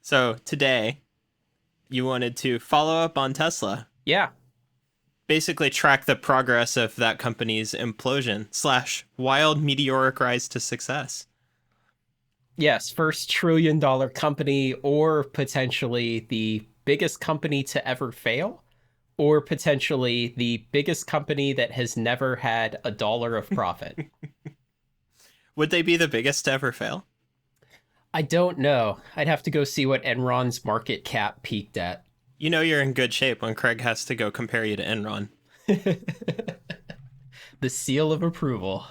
So today, you wanted to follow up on Tesla, Yeah. basically track the progress of that company's implosion slash wild meteoric rise to success. Yes. First $1 trillion company, or potentially the biggest company to ever fail, or potentially the biggest company that has never had a dollar of profit. Would they be the biggest to ever fail? I don't know. I'd have to go see what Enron's market cap peaked at. You know you're in good shape when Craig has to go compare you to Enron. The seal of approval.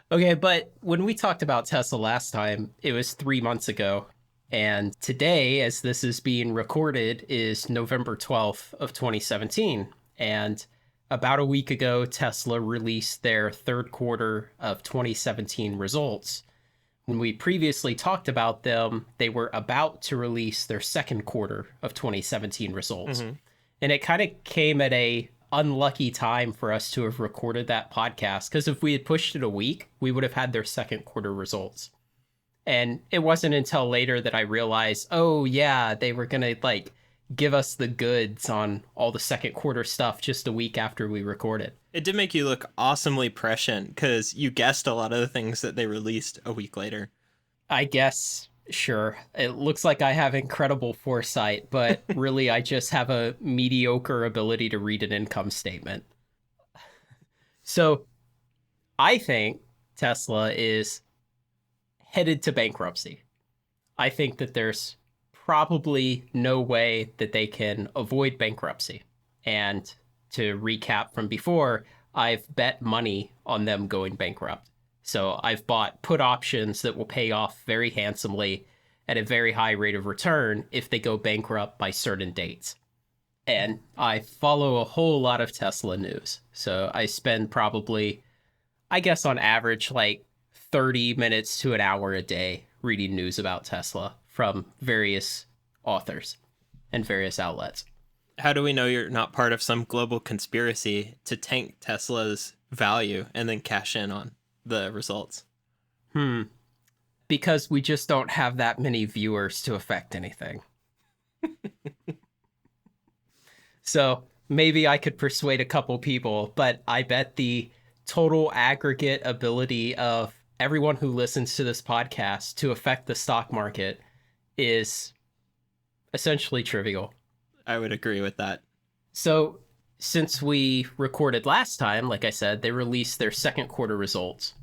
Okay, but when we talked about Tesla last time, it was 3 months ago. And today, as this is being recorded, is November 12th of 2017. And about a week ago, Tesla released their third quarter of 2017 results. When we previously talked about them, they were about to release their second quarter of 2017 results. Mm-hmm. And it kind of came at a unlucky time for us to have recorded that podcast, because if we had pushed it a week, we would have had their second quarter results. And it wasn't until later that I realized, oh yeah, they were gonna give us the goods on all the second quarter stuff just a week after we recorded. It did make you look awesomely prescient because you guessed a lot of the things that they released a week later. I guess, sure. It looks like I have incredible foresight, but really I just have a mediocre ability to read an income statement. So I think Tesla is headed to bankruptcy. I think that there's probably no way that they can avoid bankruptcy. And to recap from before, I've bet money on them going bankrupt. So I've bought put options that will pay off very handsomely at a very high rate of return if they go bankrupt by certain dates. And I follow a whole lot of Tesla news. So I spend probably, I guess on average, 30 minutes to an hour a day reading news about Tesla from various authors and various outlets. How do we know you're not part of some global conspiracy to tank Tesla's value and then cash in on the results? Because we just don't have that many viewers to affect anything. So maybe I could persuade a couple people, but I bet the total aggregate ability of everyone who listens to this podcast to affect the stock market is essentially trivial. I would agree with that. So since we recorded last time, like I said, they released their second quarter results.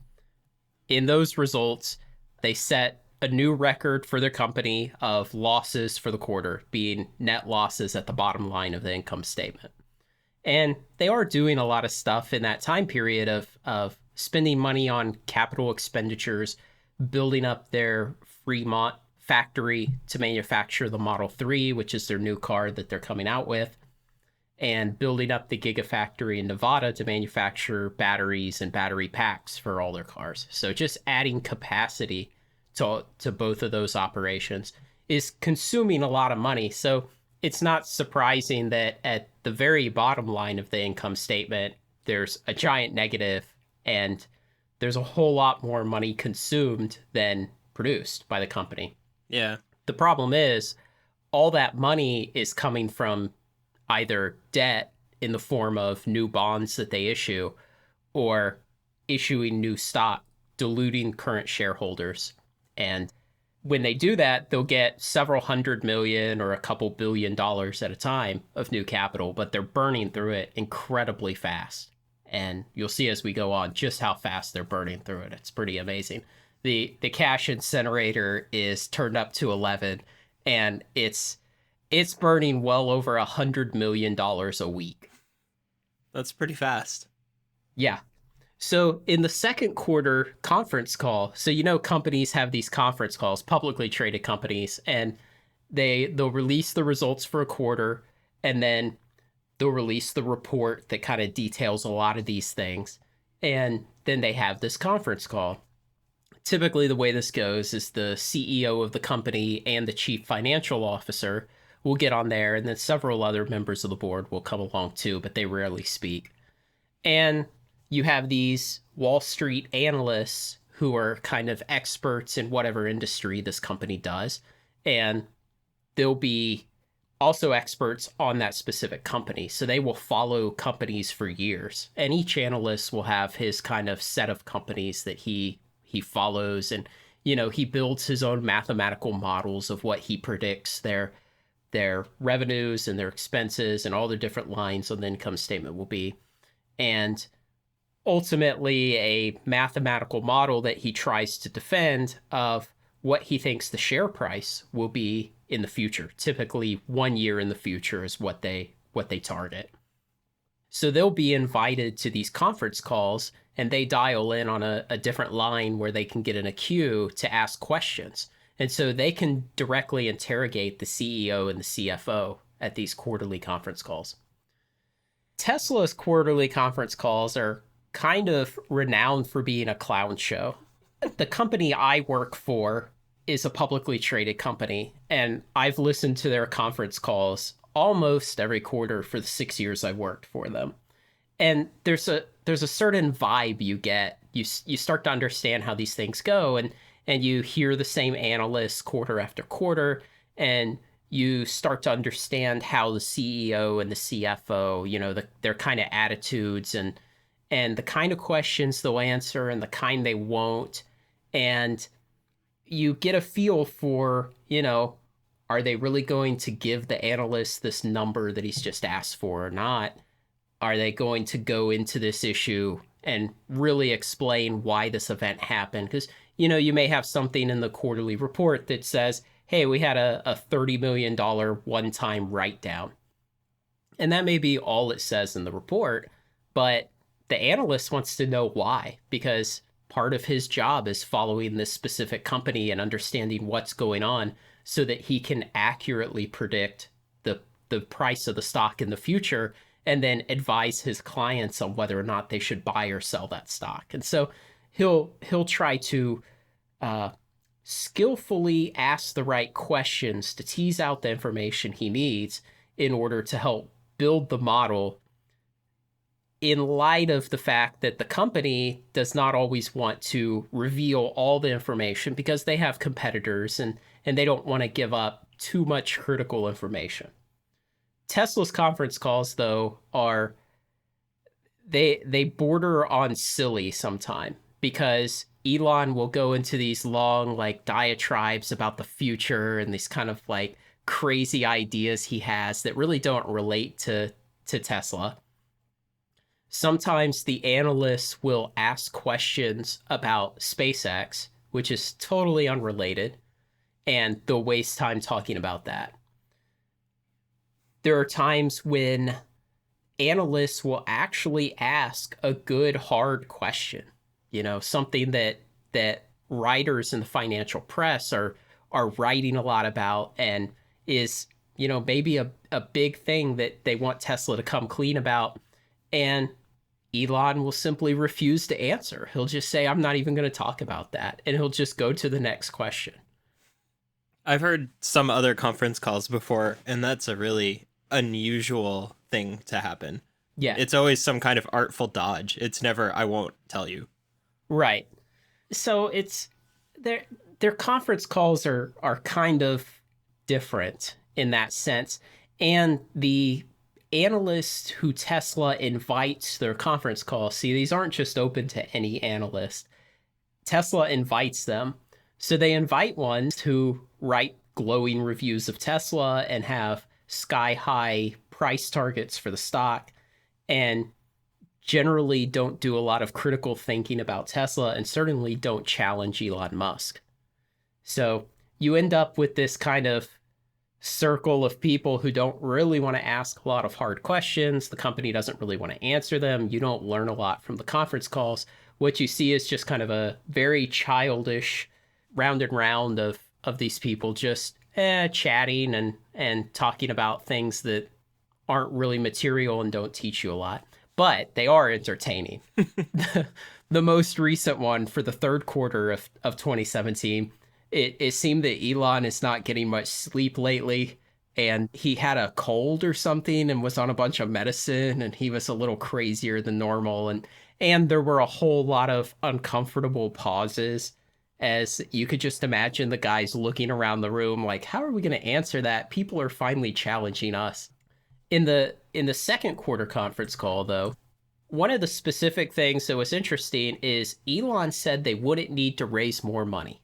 In those results, they set a new record for their company of losses for the quarter, being net losses at the bottom line of the income statement. And they are doing a lot of stuff in that time period of spending money on capital expenditures, building up their Fremont factory to manufacture the Model 3, which is their new car that they're coming out with, and building up the Gigafactory in Nevada to manufacture batteries and battery packs for all their cars. So just adding capacity to both of those operations is consuming a lot of money. So it's not surprising that at the very bottom line of the income statement, there's a giant negative and there's a whole lot more money consumed than produced by the company. Yeah. The problem is all that money is coming from either debt in the form of new bonds that they issue or issuing new stock, diluting current shareholders. And when they do that, they'll get several hundred million or a couple $1 billion at a time of new capital, but they're burning through it incredibly fast. And you'll see as we go on just how fast they're burning through it. It's pretty amazing. The cash incinerator is turned up to 11, and it's burning well over $100 million a week. That's pretty fast. Yeah. So in the second quarter conference call, so companies have these conference calls, publicly traded companies, and they'll release the results for a quarter, and then they'll release the report that kind of details a lot of these things. And then they have this conference call. Typically, the way this goes is the CEO of the company and the chief financial officer will get on there, and then several other members of the board will come along too, but they rarely speak. And you have these Wall Street analysts who are kind of experts in whatever industry this company does, And they'll be also experts on that specific company. So they will follow companies for years. And each analyst will have his kind of set of companies that he follows. And, he builds his own mathematical models of what he predicts their revenues and their expenses and all the different lines on the income statement will be. And ultimately a mathematical model that he tries to defend of what he thinks the share price will be in the future. Typically 1 year in the future is what they target. So they'll be invited to these conference calls and they dial in on a different line where they can get in a queue to ask questions. And so they can directly interrogate the CEO and the CFO at these quarterly conference calls. Tesla's quarterly conference calls are kind of renowned for being a clown show. The company I work for is a publicly traded company, and I've listened to their conference calls almost every quarter for the 6 years I've worked for them. And there's a certain vibe you get. You start to understand how these things go, and you hear the same analysts quarter after quarter, and you start to understand how the CEO and the CFO, their kind of attitudes and the kind of questions they'll answer and the kind they won't. And you get a feel for, are they really going to give the analyst this number that he's just asked for or not? Are they going to go into this issue and really explain why this event happened? Because, you may have something in the quarterly report that says, hey, we had a $30 million one-time write-down. And that may be all it says in the report, but the analyst wants to know why, because part of his job is following this specific company and understanding what's going on so that he can accurately predict the price of the stock in the future and then advise his clients on whether or not they should buy or sell that stock. And so he'll try to skillfully ask the right questions to tease out the information he needs in order to help build the model in light of the fact that the company does not always want to reveal all the information because they have competitors and they don't want to give up too much critical information. Tesla's conference calls, though, they border on silly sometime because Elon will go into these long diatribes about the future and these kind of crazy ideas he has that really don't relate to Tesla. Sometimes the analysts will ask questions about SpaceX, which is totally unrelated, and they'll waste time talking about that. There are times when analysts will actually ask a good, hard question, something that writers in the financial press are writing a lot about and is, maybe a big thing that they want Tesla to come clean about. And Elon will simply refuse to answer. He'll just say, I'm not even going to talk about that. And he'll just go to the next question. I've heard some other conference calls before, and that's a really unusual thing to happen. Yeah. It's always some kind of artful dodge. It's never, I won't tell you. Right. So it's their conference calls are kind of different in that sense. And the analysts who Tesla invites their conference calls, see, these aren't just open to any analyst. Tesla invites them. So they invite ones who write glowing reviews of Tesla and have sky-high price targets for the stock and generally don't do a lot of critical thinking about Tesla and certainly don't challenge Elon Musk. So you end up with this kind of circle of people who don't really want to ask a lot of hard questions. The company doesn't really want to answer them. You don't learn a lot from the conference calls. What you see is just kind of a very childish round and round of these people just chatting and talking about things that aren't really material and don't teach you a lot. But they are entertaining. The most recent one for the third quarter of 2017, it seemed that Elon is not getting much sleep lately, and he had a cold or something and was on a bunch of medicine, and he was a little crazier than normal, and there were a whole lot of uncomfortable pauses as you could just imagine the guys looking around the room like, how are we going to answer that? People are finally challenging us. In the second quarter conference call, though, one of the specific things that was interesting is Elon said they wouldn't need to raise more money.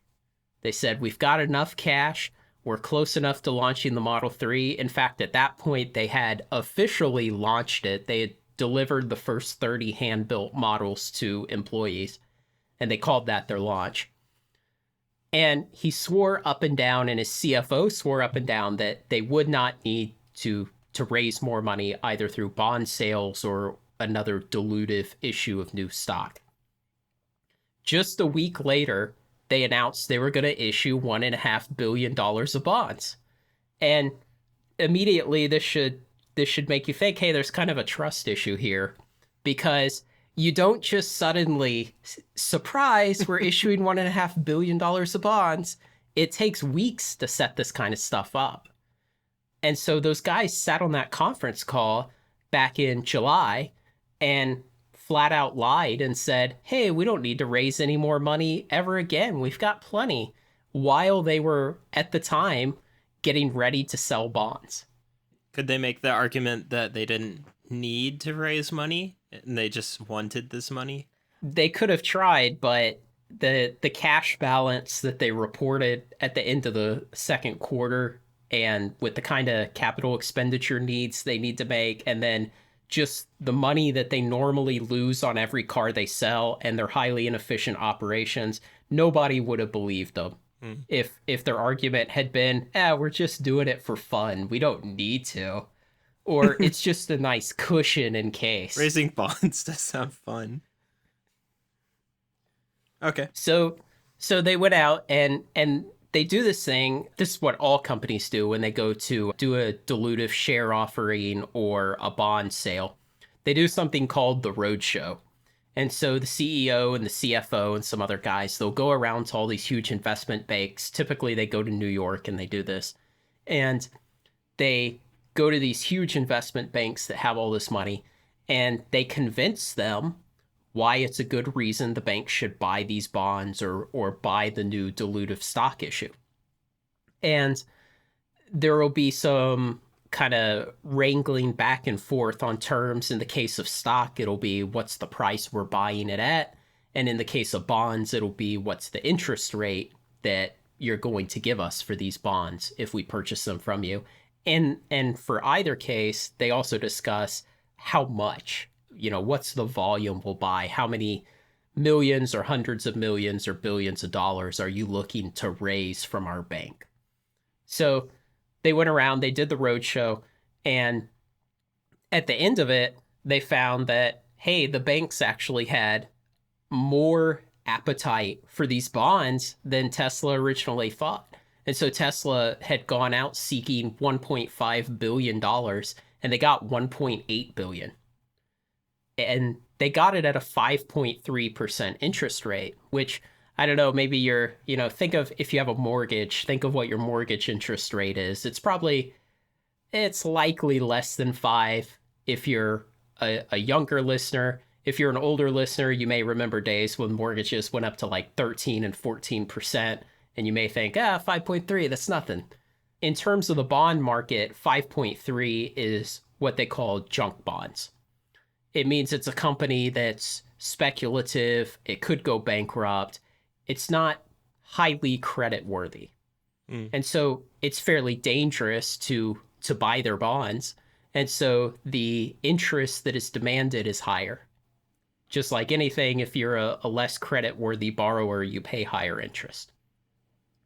They said, we've got enough cash. We're close enough to launching the Model 3. In fact, at that point, they had officially launched it. They had delivered the first 30 hand-built models to employees, and they called that their launch. And he swore up and down, and his CFO swore up and down that they would not need to raise more money either through bond sales or another dilutive issue of new stock. Just a week later, they announced they were going to issue $1.5 billion of bonds. And immediately this should make you think, hey, there's kind of a trust issue here, because you don't just suddenly, surprise, we're issuing $1.5 billion of bonds. It takes weeks to set this kind of stuff up. And so those guys sat on that conference call back in July and flat out lied and said, hey, we don't need to raise any more money ever again. We've got plenty, while they were at the time getting ready to sell bonds. Could they make the argument that they didn't need to raise money and they just wanted this money? They could have tried, but the cash balance that they reported at the end of the second quarter, and with the kind of capital expenditure needs they need to make, and then just the money that they normally lose on every car they sell and their highly inefficient operations, nobody would have believed them. If their argument had been, we're just doing it for fun, we don't need to, or it's just a nice cushion in case. Raising bonds does sound fun. Okay. So they went out and they do this thing. This is what all companies do when they go to do a dilutive share offering or a bond sale. They do something called the roadshow. And so the CEO and the CFO and some other guys, they'll go around to all these huge investment banks. Typically, they go to New York and they do this. And they go to these huge investment banks that have all this money, and they convince them why it's a good reason the bank should buy these bonds or buy the new dilutive stock issue. And there will be some kind of wrangling back and forth on terms. In the case of stock, it'll be what's the price we're buying it at. And in the case of bonds, it'll be what's the interest rate that you're going to give us for these bonds if we purchase them from you. And for either case, they also discuss how much, what's the volume we'll buy? How many millions or hundreds of millions or billions of dollars are you looking to raise from our bank? So they went around, they did the roadshow, and at the end of it, they found that, hey, the banks actually had more appetite for these bonds than Tesla originally thought. And so Tesla had gone out seeking $1.5 billion, and they got $1.8 billion. And they got it at a 5.3% interest rate, which, I don't know, maybe think of, if you have a mortgage, think of what your mortgage interest rate is. It's likely less than 5 if you're a younger listener. If you're an older listener, you may remember days when mortgages went up to like 13 and 14%, and you may think, 5.3, that's nothing. In terms of the bond market, 5.3 is what they call junk bonds. It means it's a company that's speculative. It could go bankrupt. It's not highly creditworthy. And so it's fairly dangerous to buy their bonds. And so the interest that is demanded is higher. Just like anything, if you're a less creditworthy borrower, you pay higher interest.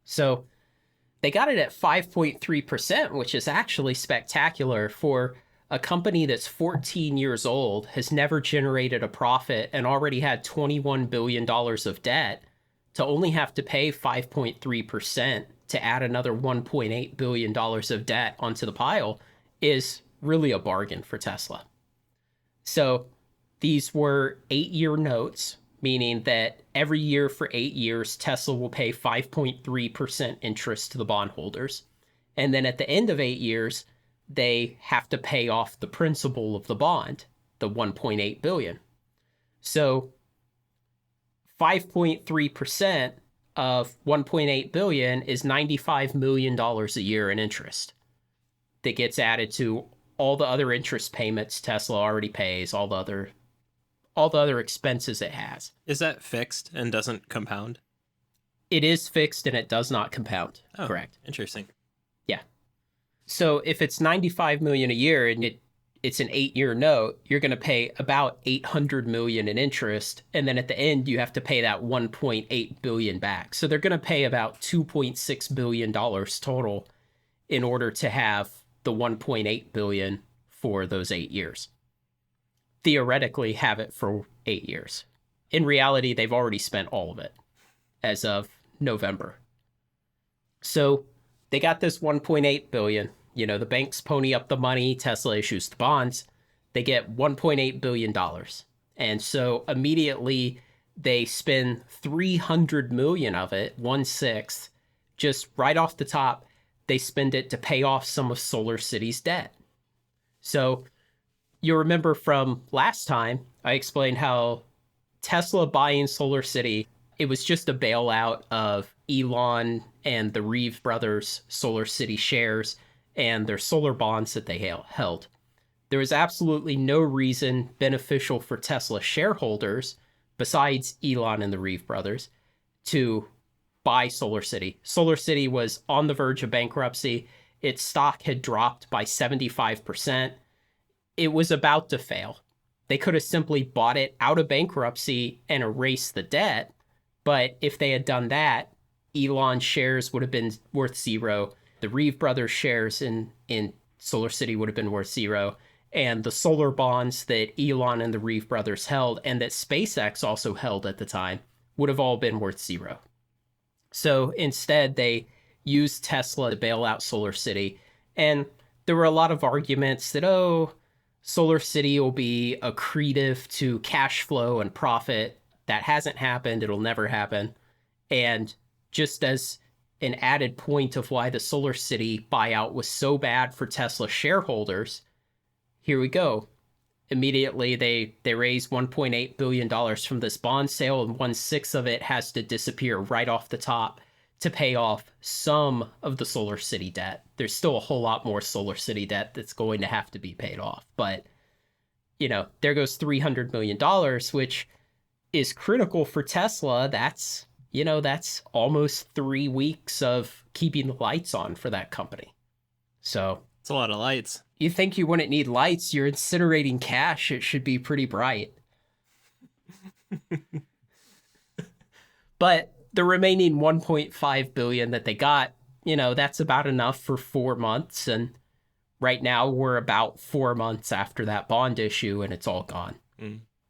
So they got it at 5.3%, which is actually spectacular for a company that's 14 years old, has never generated a profit, and already had $21 billion of debt. To only have to pay 5.3% to add another $1.8 billion of debt onto the pile is really a bargain for Tesla. So these were 8-year notes, meaning that every year for 8 years, Tesla will pay 5.3% interest to the bondholders. And then at the end of 8 years, they have to pay off the principal of the bond, the $1.8 billion. So 5.3% of 1.8 billion is $95 million a year in interest that gets added to all the other interest payments Tesla already pays, all the other expenses it has. Is that fixed and doesn't compound? It is fixed and it does not compound. Oh, correct. Interesting. Yeah. So if it's 95 million a year and it's an 8-year note, you're going to pay about 800 million in interest, and then at the end you have to pay that 1.8 billion back. So they're going to pay about 2.6 billion dollars total in order to have the 1.8 billion for those 8 years. Theoretically have it for 8 years. In reality, they've already spent all of it as of November. So they got this 1.8 billion. You know, the banks pony up the money, Tesla issues the bonds. They get 1.8 billion dollars. And so immediately they spend 300 million of it, 1/6, just right off the top. They spend it to pay off some of SolarCity's debt. So you remember from last time, I explained how Tesla buying SolarCity, it was just a bailout of Elon and the Reeve brothers' SolarCity shares and their solar bonds that they held. There was absolutely no reason beneficial for Tesla shareholders, besides Elon and the Reeve brothers, to buy SolarCity. SolarCity was on the verge of bankruptcy. Its stock had dropped by 75%. It was about to fail. They could have simply bought it out of bankruptcy and erased the debt. But if they had done that, Elon's shares would have been worth zero. The Reeve brothers' shares in SolarCity would have been worth zero. And the solar bonds that Elon and the Reeve brothers held, and that SpaceX also held at the time, would have all been worth zero. So instead, they used Tesla to bail out SolarCity. And there were a lot of arguments that, SolarCity will be accretive to cash flow and profit. That hasn't happened. It'll never happen. And just as an added point of why the SolarCity buyout was so bad for Tesla shareholders, here we go. Immediately, they raised $1.8 billion from this bond sale, and 1/6 of it has to disappear right off the top to pay off some of the SolarCity debt. There's still a whole lot more SolarCity debt that's going to have to be paid off. But, there goes $300 million, which is critical for Tesla. That's almost 3 weeks of keeping the lights on for that company. So it's a lot of lights. You think you wouldn't need lights? You're incinerating cash. It should be pretty bright. But the remaining 1.5 billion that they got, that's about enough for 4 months. And right now we're about 4 months after that bond issue and it's all gone.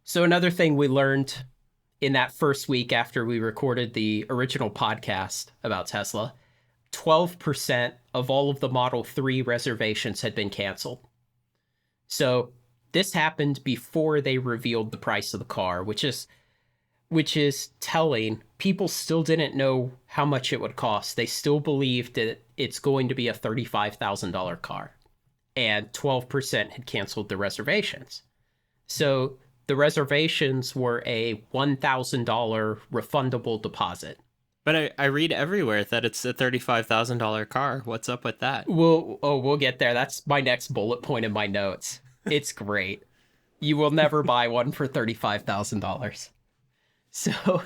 So another thing we learned in that first week after we recorded the original podcast about Tesla, 12% of all of the Model 3 reservations had been canceled. So this happened before they revealed the price of the car, which is telling. People still didn't know how much it would cost. They still believed that it's going to be a $35,000 car. And 12% had canceled the reservations. So the reservations were a $1,000 refundable deposit. But I read everywhere that it's a $35,000 car. What's up with that? We'll get there. That's my next bullet point in my notes. It's great. You will never buy one for $35,000. So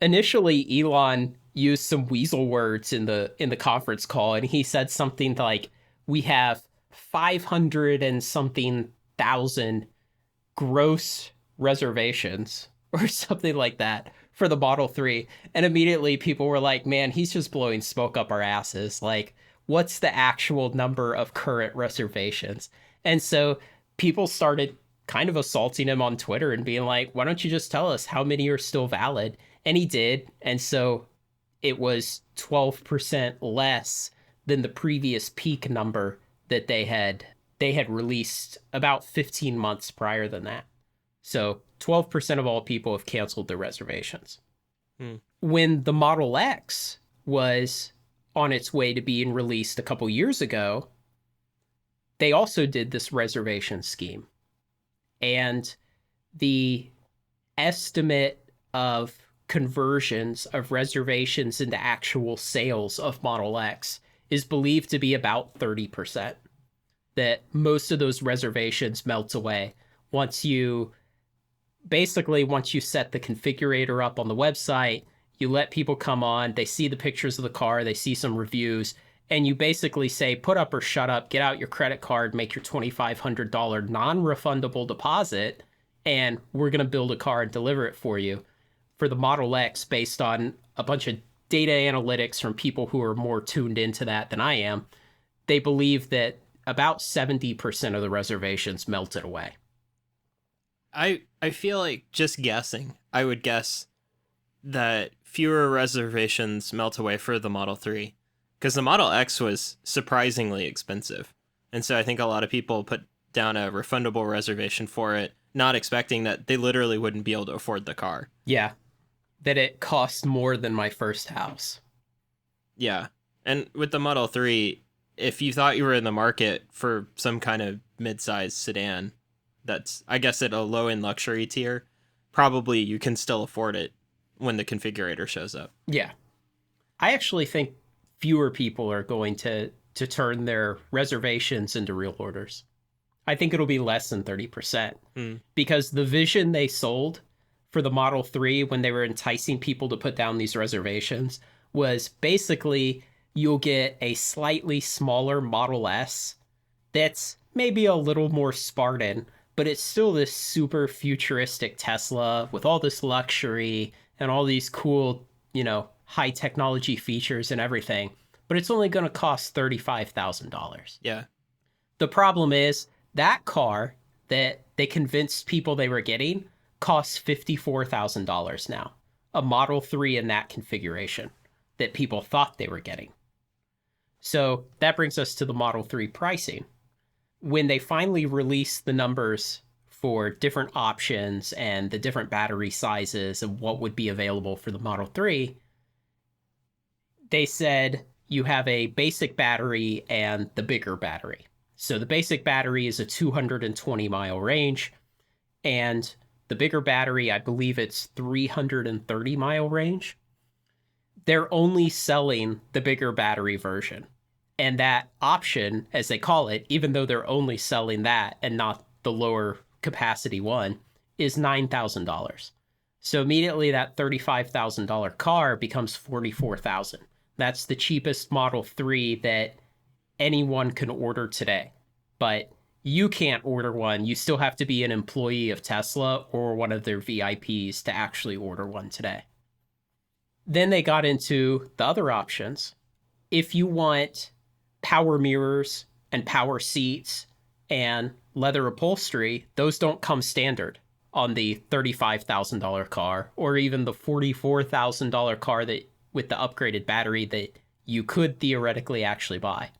initially, Elon used some weasel words in the conference call, and he said something like, "We have 500 and something thousand gross reservations," or something like that, for the Model 3. And immediately people were like, man, he's just blowing smoke up our asses. Like, what's the actual number of current reservations? And so people started kind of assaulting him on Twitter and being like, why don't you just tell us how many are still valid? And he did. And so it was 12% less than the previous peak number that they had released about 15 months prior than that. So 12% of all people have canceled their reservations. When the Model X was on its way to being released a couple years ago, they also did this reservation scheme. And the estimate of conversions of reservations into actual sales of Model X is believed to be about 30%. That most of those reservations melt away once you set the configurator up on the website, you let people come on, they see the pictures of the car, they see some reviews, and you basically say, put up or shut up, get out your credit card, make your $2,500 non-refundable deposit, and we're going to build a car and deliver it for you. For the Model X, based on a bunch of data analytics from people who are more tuned into that than I am, they believe that about 70% of the reservations melted away. I feel like, just guessing, I would guess that fewer reservations melt away for the Model 3, because the Model X was surprisingly expensive. And so I think a lot of people put down a refundable reservation for it, not expecting that they literally wouldn't be able to afford the car. Yeah, that it cost more than my first house. Yeah. And with the Model 3, if you thought you were in the market for some kind of mid-sized sedan that's, I guess, at a low-end luxury tier, probably you can still afford it when the configurator shows up. Yeah. I actually think fewer people are going to turn their reservations into real orders. I think it'll be less than 30%. Because the vision they sold for the Model 3 when they were enticing people to put down these reservations was basically you'll get a slightly smaller Model S that's maybe a little more Spartan, but it's still this super futuristic Tesla with all this luxury and all these cool, high technology features and everything. But it's only going to cost $35,000. Yeah. The problem is that car that they convinced people they were getting costs $54,000 now. A Model 3 in that configuration that people thought they were getting. So that brings us to the Model 3 pricing. When they finally released the numbers for different options and the different battery sizes and what would be available for the Model 3, they said you have a basic battery and the bigger battery. So the basic battery is a 220 mile range, and the bigger battery, I believe it's 330 mile range. They're only selling the bigger battery version. And that option, as they call it, even though they're only selling that and not the lower capacity one, is $9,000. So immediately that $35,000 car becomes $44,000. That's the cheapest Model 3 that anyone can order today. But you can't order one. You still have to be an employee of Tesla or one of their VIPs to actually order one today. Then they got into the other options. If you want power mirrors and power seats and leather upholstery, those don't come standard on the $35,000 car or even the $44,000 car that with the upgraded battery that you could theoretically actually buy.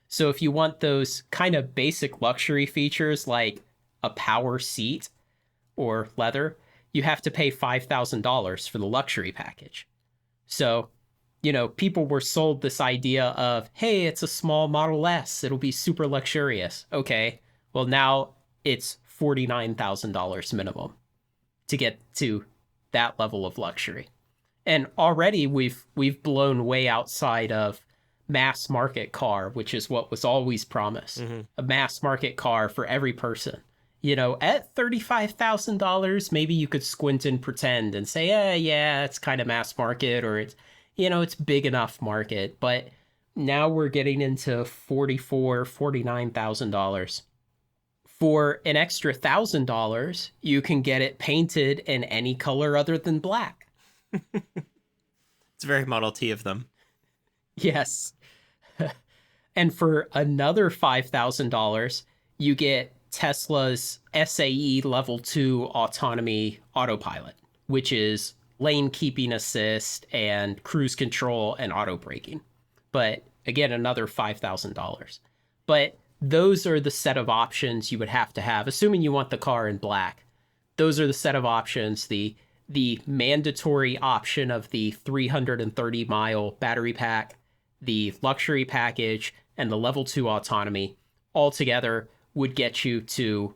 So if you want those kind of basic luxury features like a power seat or leather, you have to pay $5,000 for the luxury package. So, people were sold this idea of, hey, it's a small Model S, it'll be super luxurious. Okay, well now it's $49,000 minimum to get to that level of luxury. And already we've blown way outside of mass market car, which is what was always promised. Mm-hmm. A mass market car for every person. At $35,000, maybe you could squint and pretend and say, yeah, it's kind of mass market, or it's, it's big enough market. But now we're getting into $44,000, $49,000. For an extra $1,000, you can get it painted in any color other than black. It's very Model T of them. Yes. And for another $5,000, you get Tesla's SAE Level 2 autonomy Autopilot, which is lane keeping assist and cruise control and auto braking. But again, another $5,000. But those are the set of options you would have to have, assuming you want the car in black. Those are the set of options, the mandatory option of the 330 mile battery pack, the luxury package, and the level 2 autonomy altogether would get you to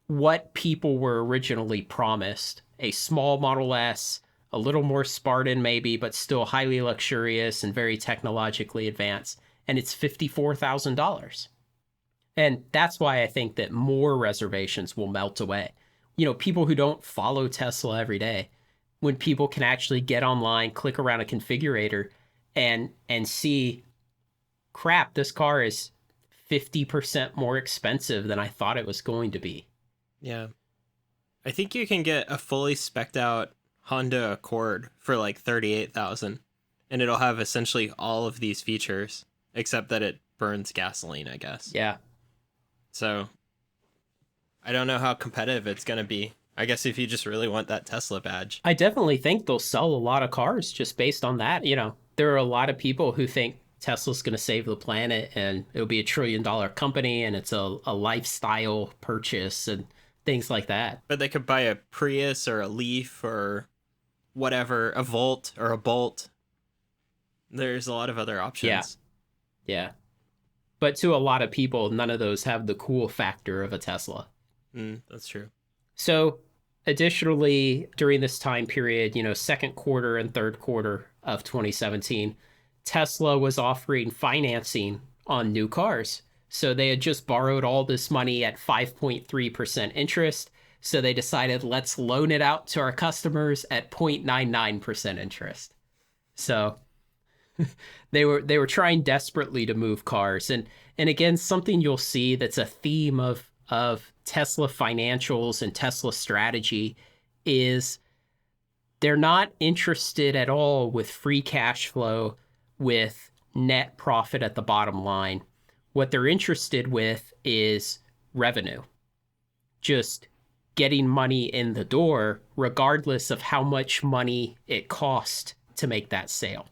what people were originally promised: a small Model S, a little more Spartan maybe, but still highly luxurious and very technologically advanced. And it's $54,000. And that's why I think that more reservations will melt away. People who don't follow Tesla every day, when people can actually get online, click around a configurator and see, crap, this car is 50% more expensive than I thought it was going to be. Yeah. I think you can get a fully spec'd out Honda Accord for like 38,000, and it'll have essentially all of these features except that it burns gasoline, I guess. Yeah. So I don't know how competitive it's going to be. I guess if you just really want that Tesla badge. I definitely think they'll sell a lot of cars just based on that. There are a lot of people who think Tesla's going to save the planet and it'll be $1 trillion company and it's a lifestyle purchase and things like that. But they could buy a Prius or a Leaf or whatever, a Volt or a Bolt. There's a lot of other options. Yeah. But to a lot of people, none of those have the cool factor of a Tesla. That's true. So additionally, during this time period, second quarter and third quarter of 2017, Tesla was offering financing on new cars. So they had just borrowed all this money at 5.3% interest. So they decided, let's loan it out to our customers at 0.99% interest. So they were trying desperately to move cars. And again, something you'll see that's a theme of Tesla financials and Tesla strategy is they're not interested at all with free cash flow, with net profit at the bottom line. What they're interested with is revenue. Just getting money in the door, regardless of how much money it cost to make that sale.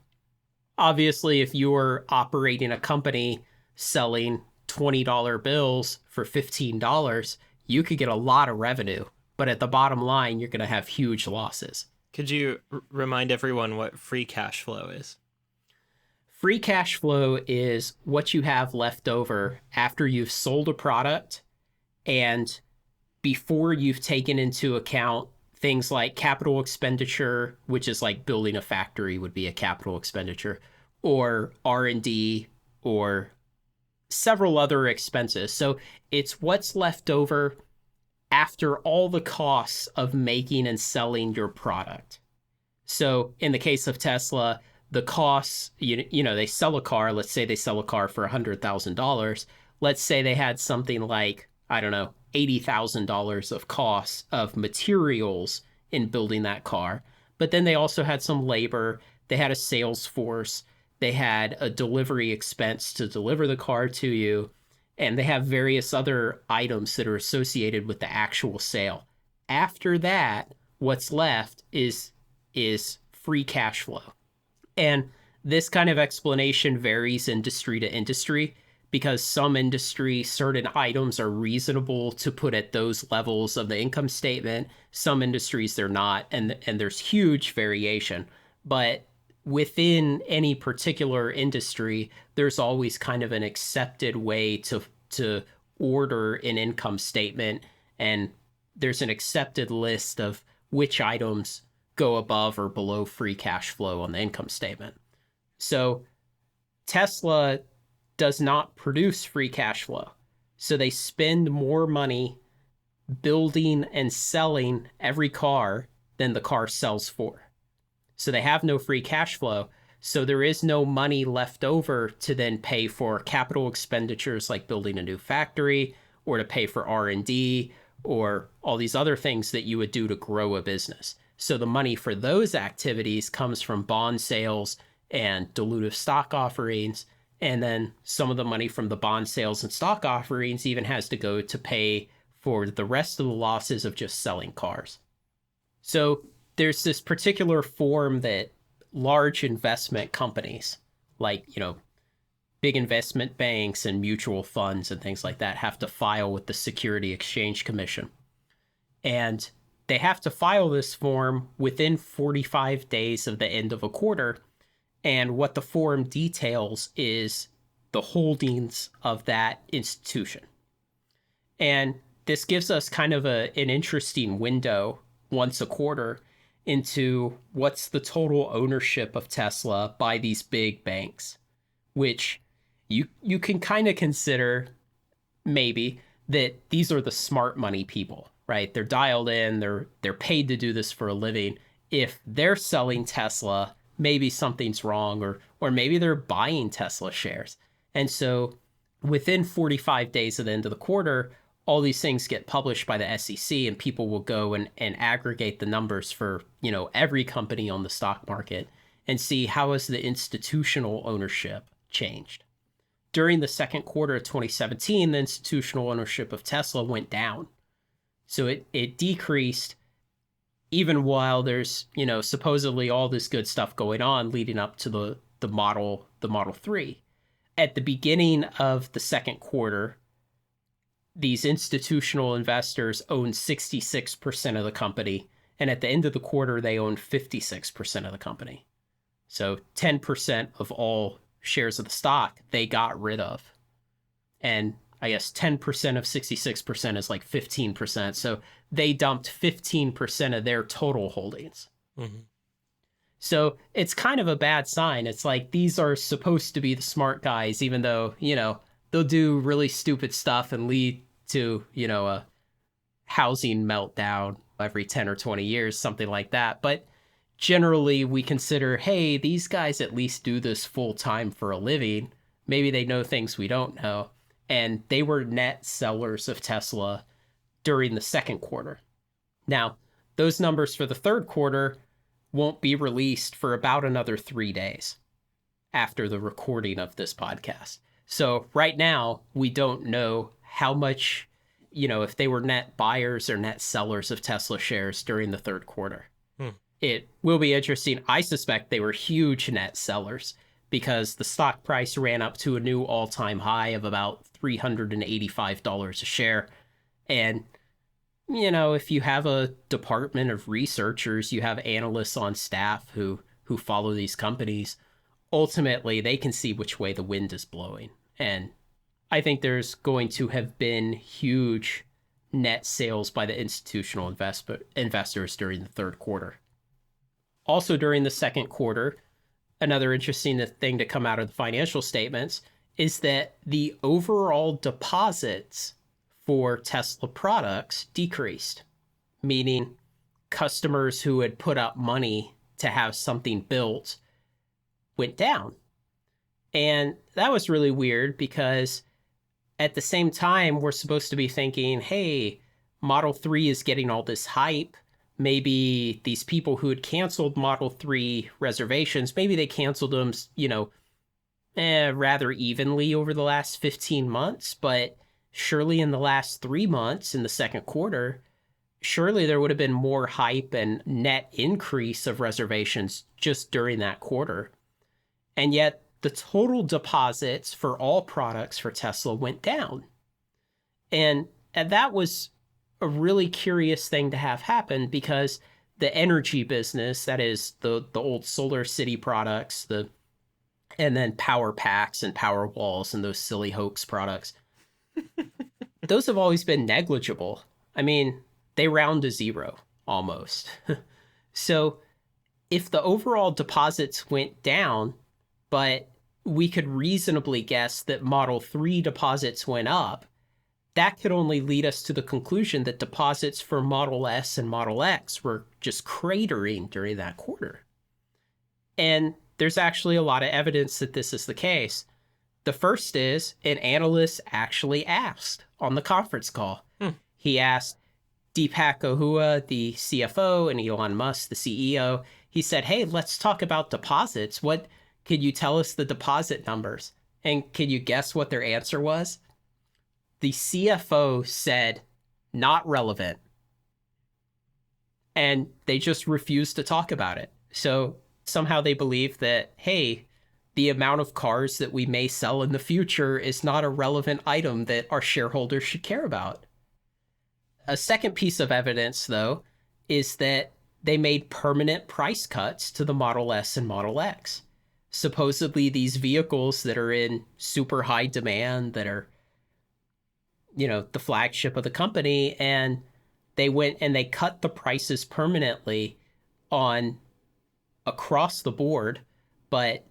Obviously, if you were operating a company selling $20 bills for $15, you could get a lot of revenue. But at the bottom line, you're going to have huge losses. Could you remind everyone what free cash flow is? Free cash flow is what you have left over after you've sold a product and before you've taken into account things like capital expenditure, which is like building a factory would be a capital expenditure, or R&D, or several other expenses. So it's what's left over after all the costs of making and selling your product. So in the case of Tesla, the costs, they sell a car, let's say they sell a car for $100,000. Let's say they had something like, I don't know, $80,000 of costs of materials in building that car. But then they also had some labor, they had a sales force, they had a delivery expense to deliver the car to you, and they have various other items that are associated with the actual sale. After that, what's left is free cash flow. And this kind of explanation varies industry to industry because some industry, certain items are reasonable to put at those levels of the income statement. Some industries, they're not, and there's huge variation. But within any particular industry, there's always kind of an accepted way to order an income statement, and there's an accepted list of which items go above or below free cash flow on the income statement. So Tesla does not produce free cash flow. So they spend more money building and selling every car than the car sells for. So they have no free cash flow. So there is no money left over to then pay for capital expenditures like building a new factory or to pay for R&D or all these other things that you would do to grow a business. So the money for those activities comes from bond sales and dilutive stock offerings. And then some of the money from the bond sales and stock offerings even has to go to pay for the rest of the losses of just selling cars. So there's this particular form that large investment companies like, big investment banks and mutual funds and things like that have to file with the Security Exchange Commission. And they have to file this form within 45 days of the end of a quarter. And what the form details is the holdings of that institution. And this gives us kind of an interesting window once a quarter. into what's the total ownership of Tesla by these big banks, which you can kind of consider maybe that these are the smart money people, right? They're dialed in, they're paid to do this for a living. If they're selling Tesla, maybe something's wrong, or maybe they're buying Tesla shares. And so within 45 days of the end of the quarter, all these things get published by the SEC, and people will go and aggregate the numbers for, every company on the stock market and see how has the institutional ownership changed. During the second quarter of 2017, the institutional ownership of Tesla went down. So it decreased even while there's, supposedly all this good stuff going on leading up to the Model 3. At the beginning of the second quarter, these institutional investors own 66% of the company, and at the end of the quarter, they own 56% of the company. So 10% of all shares of the stock they got rid of. And I guess 10% of 66% is like 15%. So they dumped 15% of their total holdings. Mm-hmm. So it's kind of a bad sign. It's like these are supposed to be the smart guys, even though, they'll do really stupid stuff and lead to, a housing meltdown every 10 or 20 years, something like that. But generally, we consider, hey, these guys at least do this full time for a living. Maybe they know things we don't know. And they were net sellers of Tesla during the second quarter. Now, those numbers for the third quarter won't be released for about another 3 days after the recording of this podcast. So right now, we don't know how much, if they were net buyers or net sellers of Tesla shares during the third quarter. It will be interesting. I suspect they were huge net sellers because the stock price ran up to a new all-time high of about $385 a share. And, if you have a department of researchers, you have analysts on staff who follow these companies, ultimately they can see which way the wind is blowing. And I think there's going to have been huge net sales by the institutional investors during the third quarter. Also during the second quarter, another interesting thing to come out of the financial statements is that the overall deposits for Tesla products decreased, meaning customers who had put up money to have something built went down. And that was really weird because at the same time, we're supposed to be thinking, hey, Model 3 is getting all this hype. Maybe these people who had canceled Model 3 reservations, maybe they canceled them, rather evenly over the last 15 months. But surely in the last 3 months in the second quarter, surely there would have been more hype and net increase of reservations just during that quarter. And yet the total deposits for all products for Tesla went down. And that was a really curious thing to have happen because the energy business, that is the old Solar City products, and then power packs and power walls and those silly hoax products, those have always been negligible. I mean, they round to zero almost. So if the overall deposits went down, but we could reasonably guess that Model 3 deposits went up, that could only lead us to the conclusion that deposits for Model S and Model X were just cratering during that quarter. And there's actually a lot of evidence that this is the case. The first is an analyst actually asked on the conference call. He asked Deepak Ohua, the CFO, and Elon Musk, the CEO. He said, hey, let's talk about deposits. Could you tell us the deposit numbers? And can you guess what their answer was? The CFO said, not relevant. And they just refused to talk about it. So somehow they believe that, hey, the amount of cars that we may sell in the future is not a relevant item that our shareholders should care about. A second piece of evidence, though, is that they made permanent price cuts to the Model S and Model X. Supposedly these vehicles that are in super high demand, that are, the flagship of the company, and they went and they cut the prices permanently on across the board, but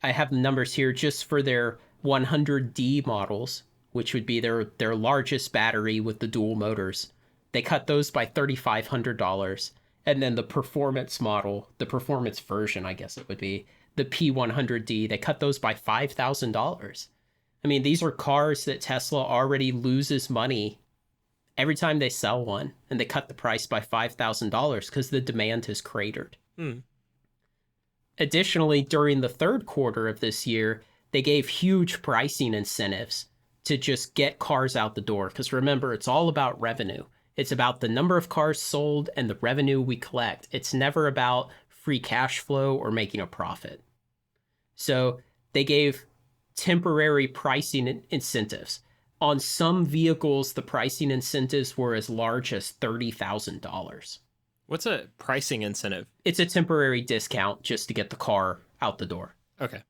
I have the numbers here just for their 100D models, which would be their largest battery with the dual motors. They cut those by $3,500. And then the performance model, the performance version, I guess it would be, the P100D, they cut those by $5,000. I mean, these are cars that Tesla already loses money every time they sell one, and they cut the price by $5,000 because the demand has cratered. Additionally, during the third quarter of this year, they gave huge pricing incentives to just get cars out the door. Because remember, it's all about revenue. It's about the number of cars sold and the revenue we collect. It's never about free cash flow or making a profit. So they gave temporary pricing incentives. On some vehicles, the pricing incentives were as large as $30,000. What's a pricing incentive? It's a temporary discount just to get the car out the door. Okay.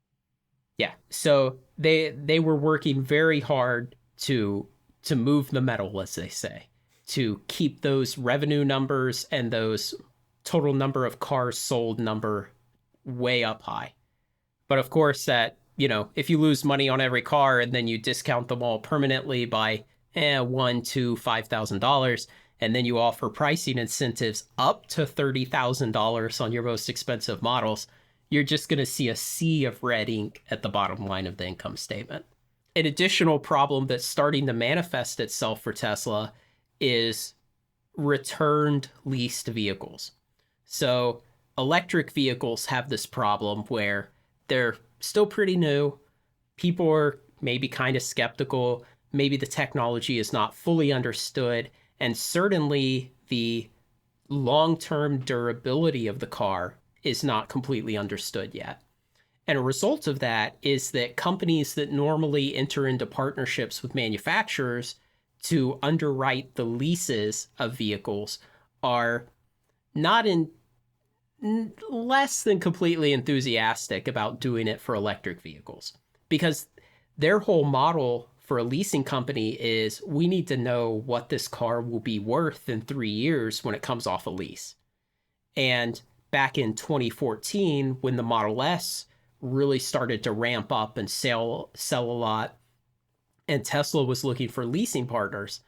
Yeah. So they were working very hard to move the metal, as they say, to keep those revenue numbers and those total number of cars sold number way up high. But of course, that, if you lose money on every car and then you discount them all permanently by $1,000 to $5,000, and then you offer pricing incentives up to $30,000 on your most expensive models, you're just going to see a sea of red ink at the bottom line of the income statement. An additional problem that's starting to manifest itself for Tesla is returned leased vehicles. So electric vehicles have this problem where they're still pretty new. People are maybe kind of skeptical. Maybe the technology is not fully understood. And certainly the long-term durability of the car is not completely understood yet. And a result of that is that companies that normally enter into partnerships with manufacturers to underwrite the leases of vehicles are not less than completely enthusiastic about doing it for electric vehicles, because their whole model for a leasing company is, we need to know what this car will be worth in 3 years when it comes off a lease. And back in 2014, when the Model S really started to ramp up and sell a lot, and Tesla was looking for leasing partners,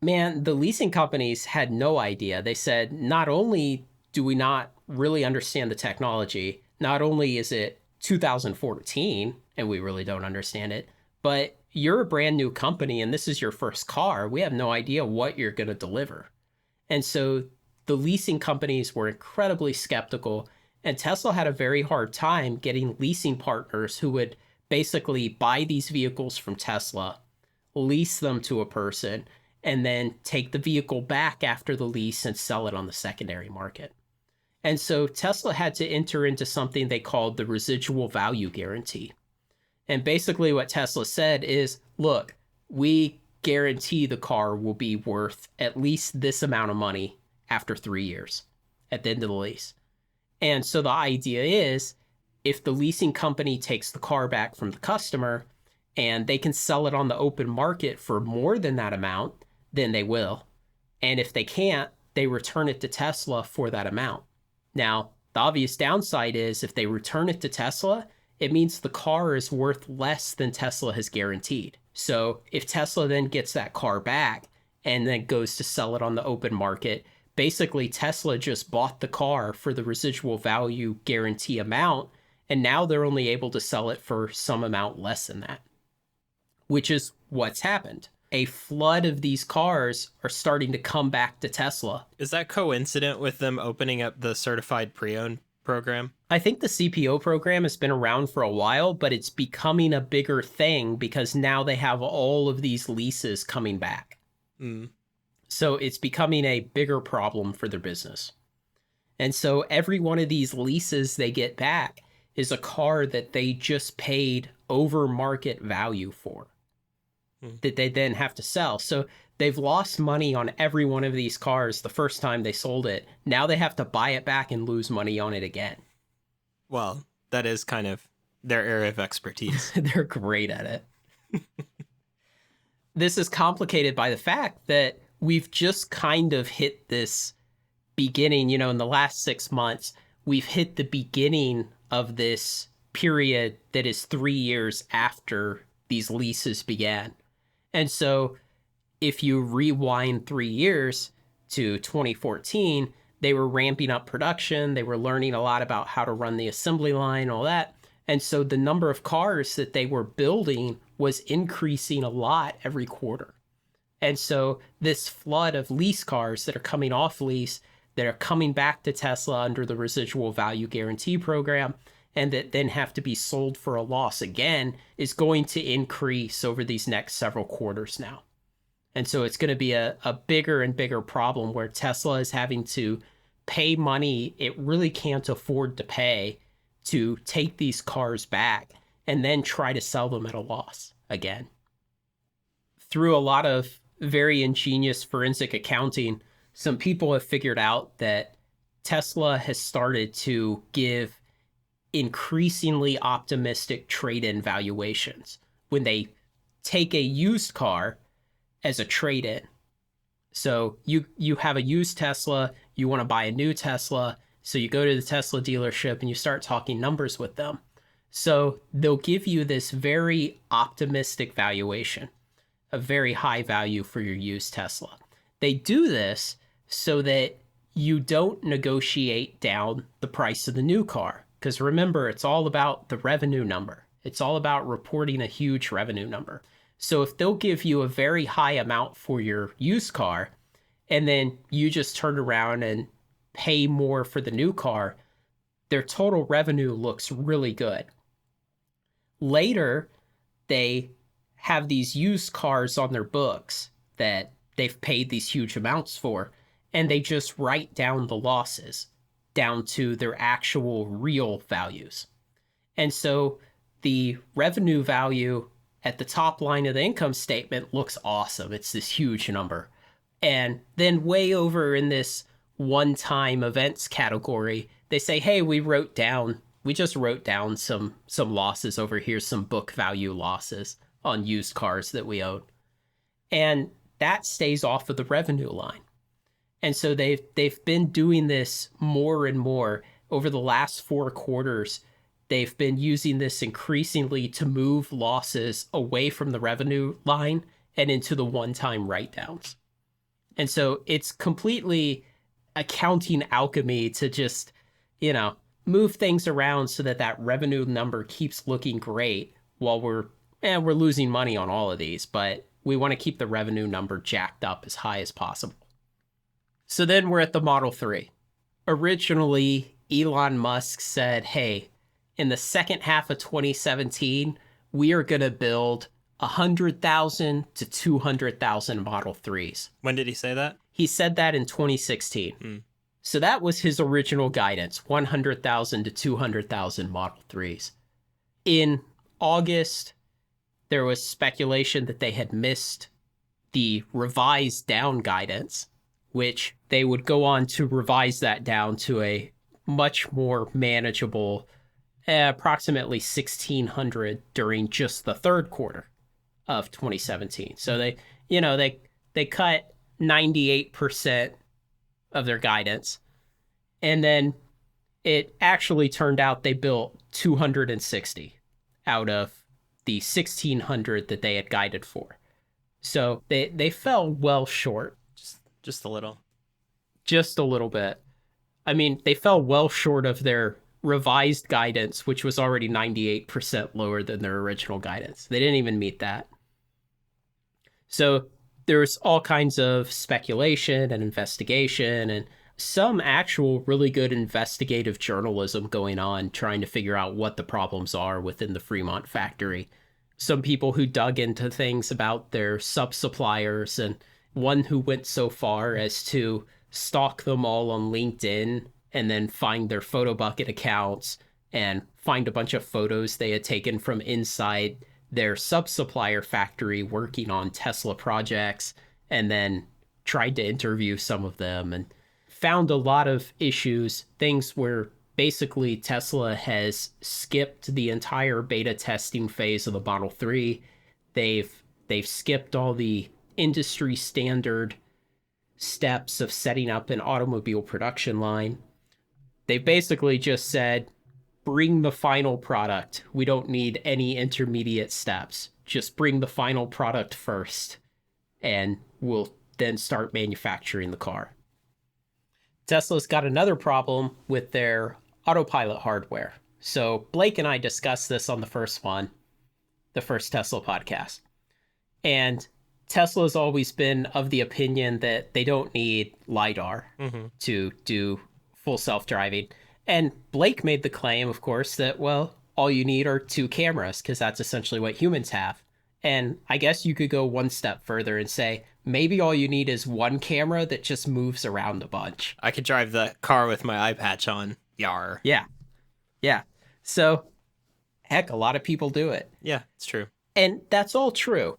man, the leasing companies had no idea. They said, not only do we not really understand the technology, not only is it 2014 and we really don't understand it, but you're a brand new company and this is your first car. We have no idea what you're going to deliver. And so the leasing companies were incredibly skeptical, and Tesla had a very hard time getting leasing partners who would basically buy these vehicles from Tesla, lease them to a person, and then take the vehicle back after the lease and sell it on the secondary market. And so Tesla had to enter into something they called the residual value guarantee. And basically what Tesla said is, look, we guarantee the car will be worth at least this amount of money after 3 years at the end of the lease. And so the idea is, if the leasing company takes the car back from the customer and they can sell it on the open market for more than that amount, then they will. And if they can't, they return it to Tesla for that amount. Now, the obvious downside is, if they return it to Tesla, it means the car is worth less than Tesla has guaranteed. So if Tesla then gets that car back and then goes to sell it on the open market, basically Tesla just bought the car for the residual value guarantee amount, and now they're only able to sell it for some amount less than that, which is what's happened. A flood of these cars are starting to come back to Tesla. Is that coincident with them opening up the certified pre-owned program? I think the CPO program has been around for a while, but it's becoming a bigger thing because now they have all of these leases coming back. So it's becoming a bigger problem for their business. And so every one of these leases they get back is a car that they just paid over market value for, that they then have to sell. So they've lost money on every one of these cars the first time they sold it. Now they have to buy it back and lose money on it again. Well, that is kind of their area of expertise. They're great at it. This is complicated by the fact that we've just kind of hit this beginning, in the last 6 months, we've hit the beginning of this period that is 3 years after these leases began. And so if you rewind 3 years to 2014, they were ramping up production. They were learning a lot about how to run the assembly line, all that. And so the number of cars that they were building was increasing a lot every quarter. And so this flood of lease cars that are coming off lease, that are coming back to Tesla under the residual value guarantee program, and that then have to be sold for a loss again, is going to increase over these next several quarters now. And so it's going to be a bigger and bigger problem where Tesla is having to pay money it really can't afford to pay to take these cars back and then try to sell them at a loss again. Through a lot of very ingenious forensic accounting, some people have figured out that Tesla has started to give increasingly optimistic trade-in valuations when they take a used car as a trade-in. So you have a used Tesla, you want to buy a new Tesla, so you go to the Tesla dealership and you start talking numbers with them. So they'll give you this very optimistic valuation, a very high value for your used Tesla. They do this so that you don't negotiate down the price of the new car. Because remember, it's all about the revenue number. It's all about reporting a huge revenue number. So if they'll give you a very high amount for your used car, and then you just turn around and pay more for the new car, their total revenue looks really good. Later, they have these used cars on their books that they've paid these huge amounts for, and they just write down the losses down to their actual real values. And so the revenue value at the top line of the income statement looks awesome. It's this huge number. And then way over in this one-time events category, they say, hey, we just wrote down some losses over here, some book value losses on used cars that we own. And that stays off of the revenue line. And so they've been doing this more and more over the last 4 quarters. They've been using this increasingly to move losses away from the revenue line and into the one-time write-downs. And so it's completely accounting alchemy to just, move things around so that that revenue number keeps looking great while we're losing money on all of these, but we want to keep the revenue number jacked up as high as possible. So then we're at the Model 3. Originally, Elon Musk said, hey, in the second half of 2017, we are going to build 100,000 to 200,000 Model 3s. When did he say that? He said that in 2016. So that was his original guidance, 100,000 to 200,000 Model 3s. In August, there was speculation that they had missed the revised down guidance, which they would go on to revise that down to a much more manageable, approximately 1,600 during just the third quarter of 2017. So they cut 98% of their guidance. And then it actually turned out they built 260 out of the 1,600 that they had guided for. So they fell well short. Just a little. Just a little bit. I mean, they fell well short of their revised guidance, which was already 98% lower than their original guidance. They didn't even meet that. So there's all kinds of speculation and investigation and some actual really good investigative journalism going on, trying to figure out what the problems are within the Fremont factory. Some people who dug into things about their sub-suppliers, and one who went so far as to stalk them all on LinkedIn and then find their PhotoBucket accounts and find a bunch of photos they had taken from inside their sub-supplier factory working on Tesla projects, and then tried to interview some of them and found a lot of issues, things where basically Tesla has skipped the entire beta testing phase of the Model 3. They've skipped all the industry standard steps of setting up an automobile production line. They basically just said, bring the final product. We don't need any intermediate steps. Just bring the final product first, and we'll then start manufacturing the car. Tesla's got another problem with their Autopilot hardware. So Blake and I discussed this on the first Tesla podcast. And Tesla's always been of the opinion that they don't need LiDAR to do full self-driving. And Blake made the claim, of course, that, well, all you need are 2 cameras, because that's essentially what humans have. And I guess you could go one step further and say, maybe all you need is 1 camera that just moves around a bunch. I could drive the car with my eye patch on. Yar. Yeah. So, heck, a lot of people do it. Yeah, it's true. And that's all true.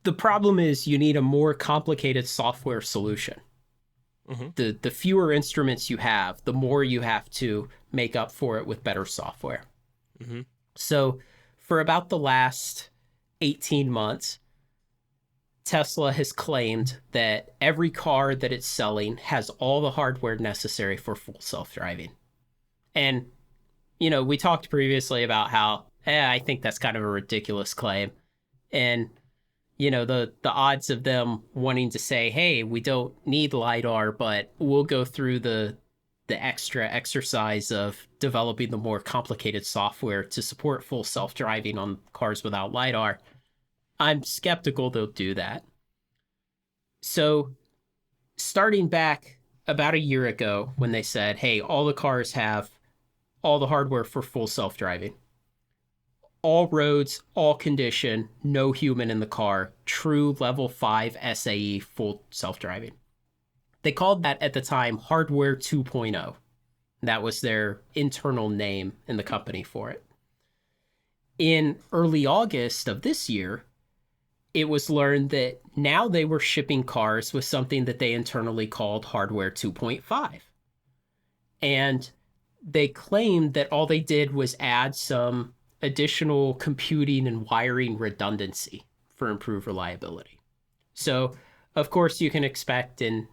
The problem is you need a more complicated software solution. The fewer instruments you have, the more you have to make up for it with better software. So for about the last 18 months, Tesla has claimed that every car that it's selling has all the hardware necessary for full self-driving. And, we talked previously about how, I think that's kind of a ridiculous claim. And the odds of them wanting to say, hey, we don't need LiDAR, but we'll go through the extra exercise of developing the more complicated software to support full self-driving on cars without LiDAR, I'm skeptical they'll do that. So starting back about a year ago when they said, hey, all the cars have all the hardware for full self-driving, all roads, all condition, no human in the car, true level 5 SAE full self-driving. They called that at the time Hardware 2.0. That was their internal name in the company for it. In early August of this year, it was learned that now they were shipping cars with something that they internally called Hardware 2.5. And they claimed that all they did was add some additional computing and wiring redundancy for improved reliability. So, of course, you can expect in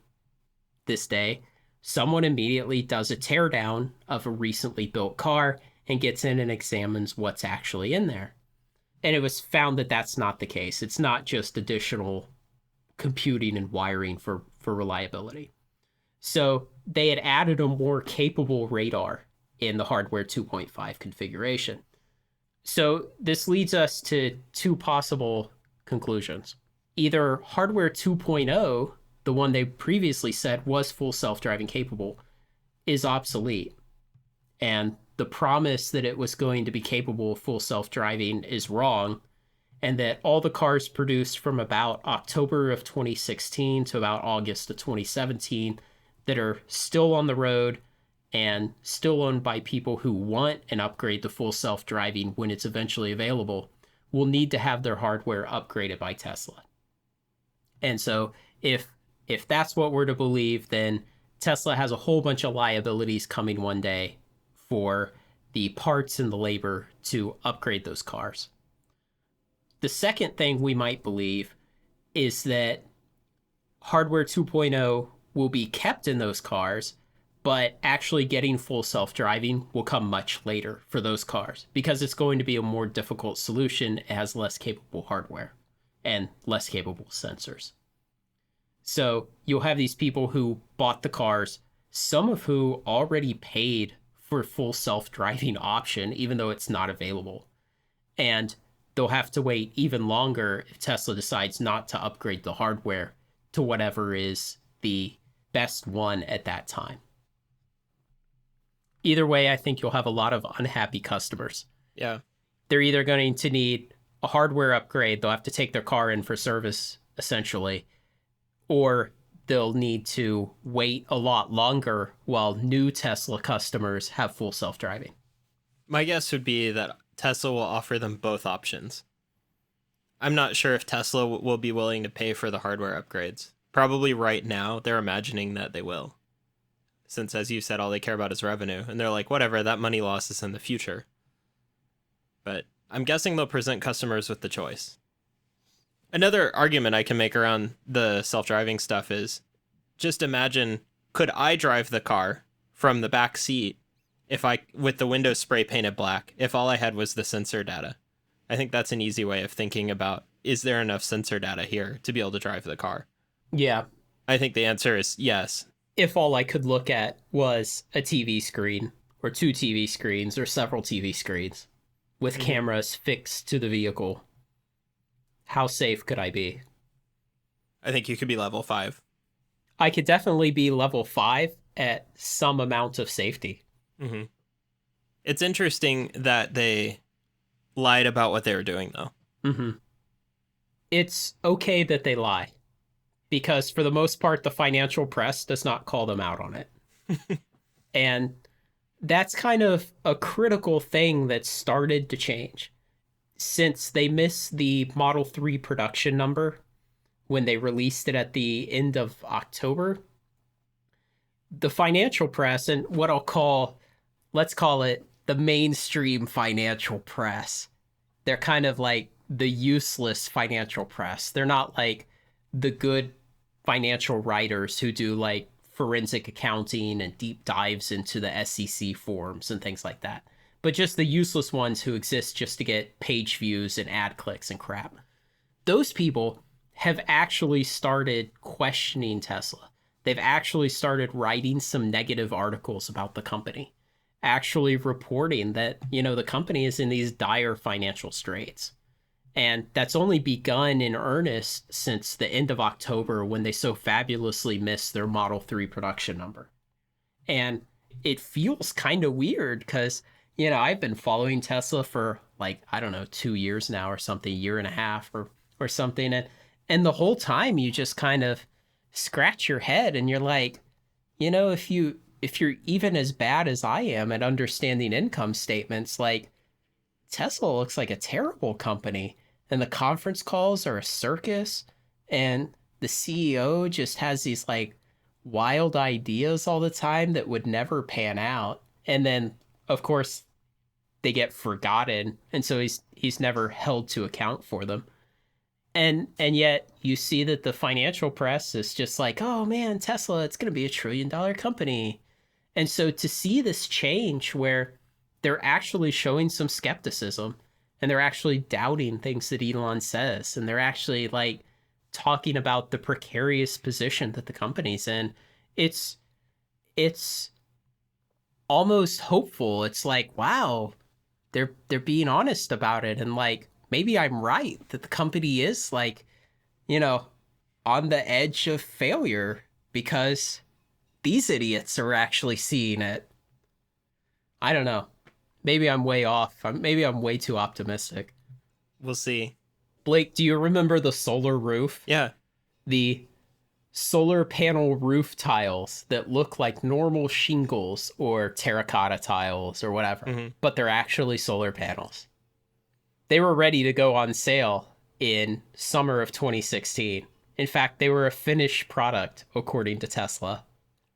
this day, someone immediately does a teardown of a recently built car and gets in and examines what's actually in there. And it was found that that's not the case. It's not just additional computing and wiring for reliability. So they had added a more capable radar in the Hardware 2.5 configuration. So this leads us to 2 possible conclusions. Either Hardware 2.0, the one they previously said was full self-driving capable, is obsolete. And the promise that it was going to be capable of full self-driving is wrong. And that all the cars produced from about October of 2016 to about August of 2017 that are still on the road and still owned by people who want an upgrade to full self-driving when it's eventually available will need to have their hardware upgraded by Tesla. And so if that's what we're to believe, then Tesla has a whole bunch of liabilities coming one day for the parts and the labor to upgrade those cars. The second thing we might believe is that Hardware 2.0 will be kept in those cars, but actually getting full self-driving will come much later for those cars because it's going to be a more difficult solution. It has less capable hardware and less capable sensors. So you'll have these people who bought the cars, some of who already paid for full self-driving option, even though it's not available. And they'll have to wait even longer if Tesla decides not to upgrade the hardware to whatever is the best one at that time. Either way, I think you'll have a lot of unhappy customers. Yeah. They're either going to need a hardware upgrade, they'll have to take their car in for service, essentially, or they'll need to wait a lot longer while new Tesla customers have full self-driving. My guess would be that Tesla will offer them both options. I'm not sure if Tesla will be willing to pay for the hardware upgrades. Probably right now, they're imagining that they will. Since, as you said, all they care about is revenue. And they're like, whatever, that money loss is in the future. But I'm guessing they'll present customers with the choice. Another argument I can make around the self-driving stuff is just imagine, could I drive the car from the back seat if I, with the windows spray painted black, if all I had was the sensor data? I think that's an easy way of thinking about, is there enough sensor data here to be able to drive the car? Yeah. I think the answer is yes. If all I could look at was a TV screen or two TV screens or several TV screens with cameras fixed to the vehicle, how safe could I be? I think you could be level 5. I could definitely be level 5 at some amount of safety. Mm-hmm. It's interesting that they lied about what they were doing, though. Mm-hmm. It's okay that they lie, because for the most part, the financial press does not call them out on it. And that's kind of a critical thing that started to change. Since they missed the Model 3 production number when they released it at the end of October, the financial press, and what let's call it the mainstream financial press, they're kind of like the useless financial press. They're not like the good financial writers who do like forensic accounting and deep dives into the SEC forms and things like that, but just the useless ones who exist just to get page views and ad clicks and crap. Those people have actually started questioning Tesla. They've actually started writing some negative articles about the company, actually reporting that, the company is in these dire financial straits. And that's only begun in earnest since the end of October, when they so fabulously missed their Model 3 production number. And it feels kind of weird because, I've been following Tesla for 2 years now or something, year and a half or something. And the whole time you just kind of scratch your head and you're like, if you're even as bad as I am at understanding income statements, like, Tesla looks like a terrible company, and the conference calls are a circus, and the CEO just has these like wild ideas all the time that would never pan out. And then of course they get forgotten, and so he's never held to account for them. And yet you see that the financial press is just like, oh man, Tesla, it's going to be $1 trillion company. And so to see this change where they're actually showing some skepticism, and they're actually doubting things that Elon says, and they're actually like talking about the precarious position that the company's in, it's almost hopeful. It's like, wow, they're being honest about it, and like, maybe I'm right that the company is like, on the edge of failure because these idiots are actually seeing it. I don't know. Maybe I'm way off. Maybe I'm way too optimistic. We'll see. Blake, do you remember the solar roof? Yeah. The solar panel roof tiles that look like normal shingles or terracotta tiles or whatever, but they're actually solar panels. They were ready to go on sale in summer of 2016. In fact, they were a finished product, according to Tesla.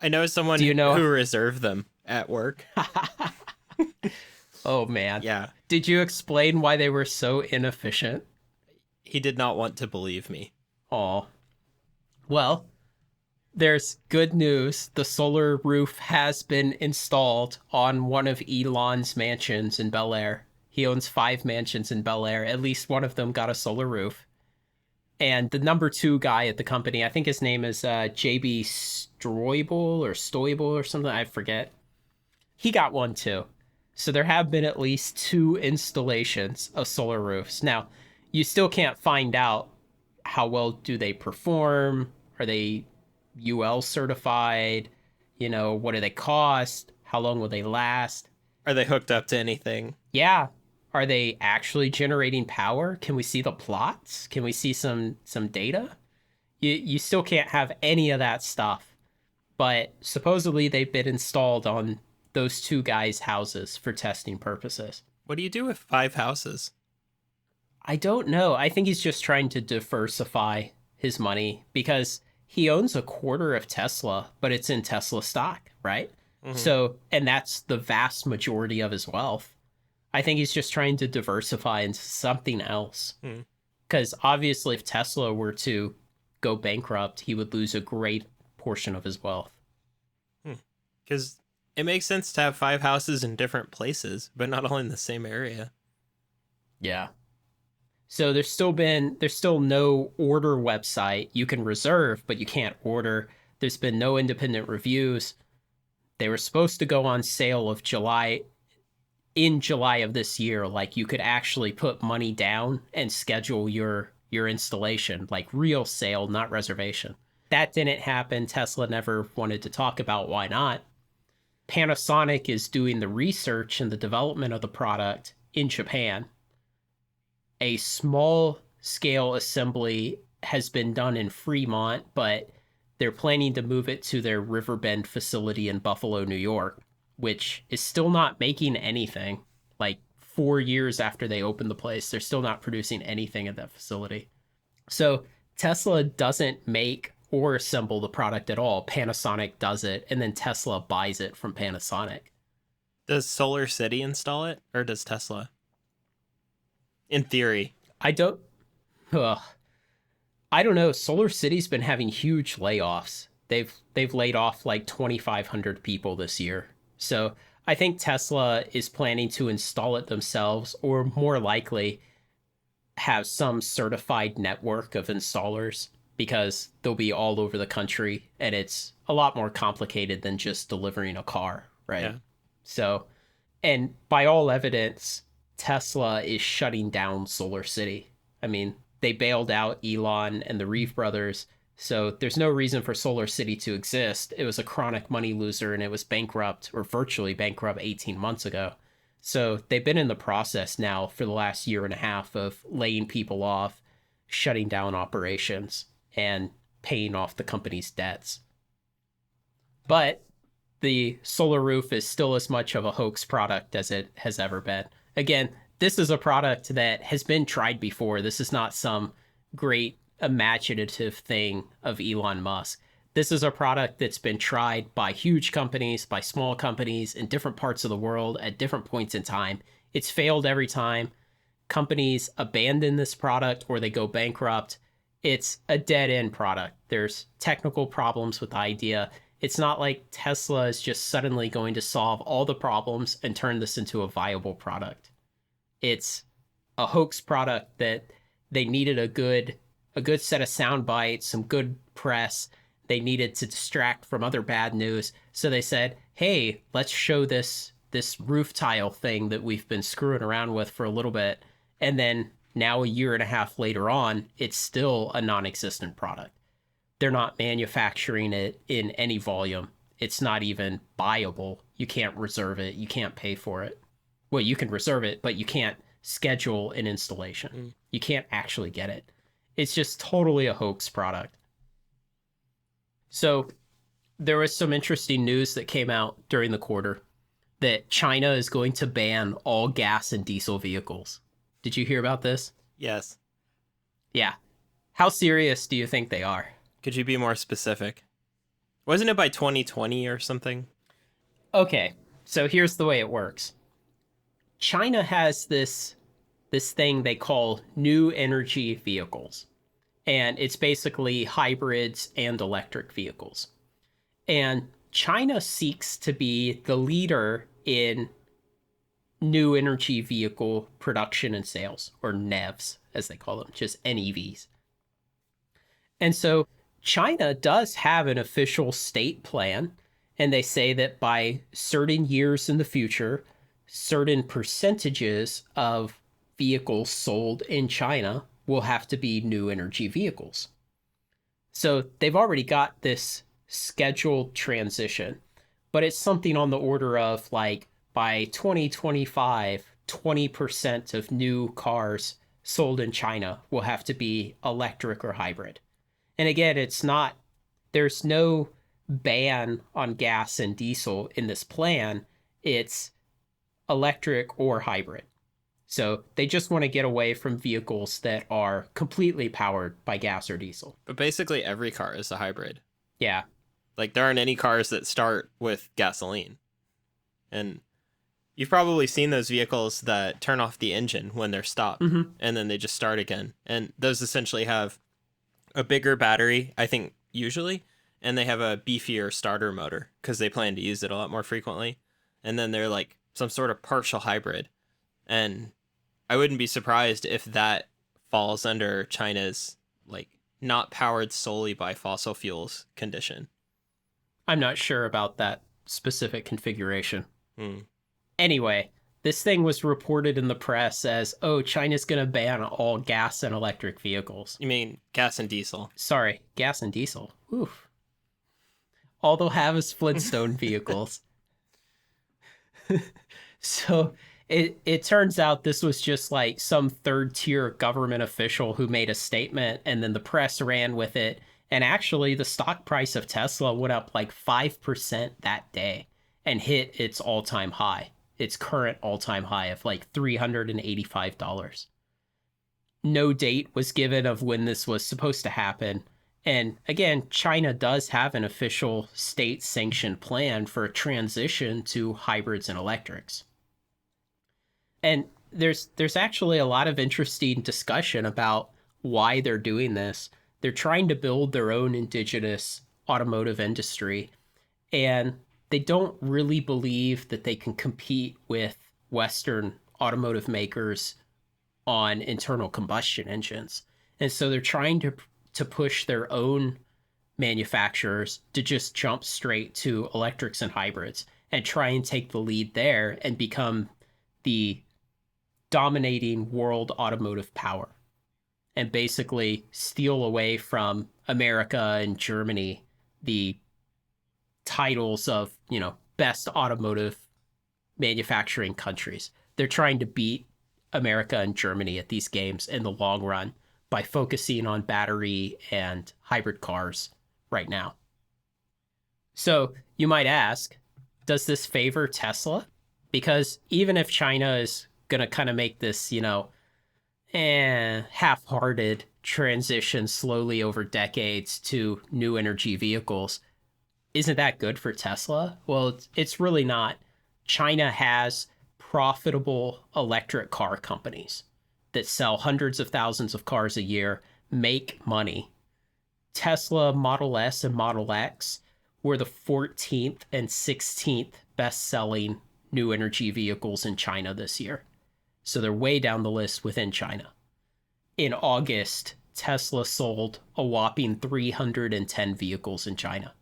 I know someone who reserved them at work. Oh, man. Yeah. Did you explain why they were so inefficient? He did not want to believe me. Oh. Well, there's good news. The solar roof has been installed on one of Elon's mansions in Bel Air. He owns 5 mansions in Bel Air. At least one of them got a solar roof. And the number 2 guy at the company, I think his name is JB Stoible or something, I forget. He got one too. So there have been at least 2 installations of solar roofs. Now, you still can't find out how well do they perform. Are they UL certified? What do they cost? How long will they last? Are they hooked up to anything? Yeah. Are they actually generating power? Can we see the plots? Can we see some data? You still can't have any of that stuff. But supposedly they've been installed on those 2 guys' houses for testing purposes. What do you do with 5 houses? I don't know. I think he's just trying to diversify his money because he owns a quarter of Tesla, but it's in Tesla stock, right? So, and that's the vast majority of his wealth. I think he's just trying to diversify into something else. Because obviously if Tesla were to go bankrupt, he would lose a great portion of his wealth. Because it makes sense to have 5 houses in different places, but not all in the same area. Yeah. So there's still no order website. You can reserve, but you can't order. There's been no independent reviews. They were supposed to go on sale in July of this year. Like, you could actually put money down and schedule your installation, like real sale, not reservation. That didn't happen. Tesla never wanted to talk about why not. Panasonic is doing the research and the development of the product in Japan. A small scale assembly has been done in Fremont, but they're planning to move it to their Riverbend facility in Buffalo, New York, which is still not making anything. Like 4 years after they opened the place, they're still not producing anything at that facility. So Tesla doesn't make or assemble the product at all. Panasonic does it, and then Tesla buys it from Panasonic. Does Solar City install it, or does Tesla? In theory. I don't know. Solar City's been having huge layoffs. They've laid off like 2,500 people this year. So I think Tesla is planning to install it themselves, or more likely have some certified network of installers, because they'll be all over the country, and it's a lot more complicated than just delivering a car, right? Yeah. So, and by all evidence, Tesla is shutting down Solar City. I mean, they bailed out Elon and the Reeve brothers, so there's no reason for Solar City to exist. It was a chronic money loser, and it was bankrupt, or virtually bankrupt, 18 months ago. So they've been in the process now for the last year and a half of laying people off, shutting down operations, and paying off the company's debts. But the solar roof is still as much of a hoax product as it has ever been. Again, this is a product that has been tried before. This is not some great imaginative thing of Elon Musk. This is a product that's been tried by huge companies, by small companies in different parts of the world at different points in time. It's failed every time. Companies abandon this product or they go bankrupt. It's a dead-end product. There's technical problems with the idea. It's not like Tesla is just suddenly going to solve all the problems and turn this into a viable product. It's a hoax product that they needed a good set of sound bites, some good press. They needed to distract from other bad news. So they said, hey, let's show this roof tile thing that we've been screwing around with for a little bit. And then now a year and a half later on, it's still a non-existent product. They're not manufacturing it in any volume. It's not even buyable. You can't reserve it. You can't pay for it. Well, you can reserve it, but you can't schedule an installation. You can't actually get it. It's just totally a hoax product. So there was some interesting news that came out during the quarter that China is going to ban all gas and diesel vehicles. Did you hear about this? Yes. Yeah. How serious do you think they are? Could you be more specific? Wasn't it by 2020 or something? Okay, so here's the way it works. China has this thing they call new energy vehicles. And it's basically hybrids and electric vehicles. And China seeks to be the leader in new energy vehicle production and sales, or NEVs, as they call them, just NEVs. And so China does have an official state plan, and they say that by certain years in the future, certain percentages of vehicles sold in China will have to be new energy vehicles. So they've already got this scheduled transition, but it's something on the order of like by 2025, 20% of new cars sold in China will have to be electric or hybrid. And again, there's no ban on gas and diesel in this plan. It's electric or hybrid. So they just want to get away from vehicles that are completely powered by gas or diesel. But basically every car is a hybrid. Yeah. Like there aren't any cars that start with gasoline. And you've probably seen those vehicles that turn off the engine when they're stopped, and then they just start again. And those essentially have a bigger battery, I think, usually, and they have a beefier starter motor because they plan to use it a lot more frequently. And then they're like some sort of partial hybrid. And I wouldn't be surprised if that falls under China's like not powered solely by fossil fuels condition. I'm not sure about that specific configuration. Hmm. Anyway, this thing was reported in the press as, oh, China's going to ban all gas and electric vehicles. You mean gas and diesel? Sorry, gas and diesel. Oof. All they'll have is Flintstone vehicles. So it turns out this was just like some third tier government official who made a statement, and then the press ran with it. And actually, the stock price of Tesla went up like 5% that day and hit its all-time high, its current all-time high of like $385. No date was given of when this was supposed to happen. And again, China does have an official state-sanctioned plan for a transition to hybrids and electrics. And there's actually a lot of interesting discussion about why they're doing this. They're trying to build their own indigenous automotive industry, and they don't really believe that they can compete with Western automotive makers on internal combustion engines. And so they're trying to push their own manufacturers to just jump straight to electrics and hybrids and try and take the lead there and become the dominating world automotive power, and basically steal away from America and Germany the titles of, best automotive manufacturing countries. They're trying to beat America and Germany at these games in the long run by focusing on battery and hybrid cars right now. So you might ask, does this favor Tesla? Because even if China is going to kind of make this, half-hearted transition slowly over decades to new energy vehicles, isn't that good for Tesla? Well, it's really not. China has profitable electric car companies that sell hundreds of thousands of cars a year, make money. Tesla Model S and Model X were the 14th and 16th best-selling new energy vehicles in China this year. So they're way down the list within China. In August, Tesla sold a whopping 310 vehicles in China.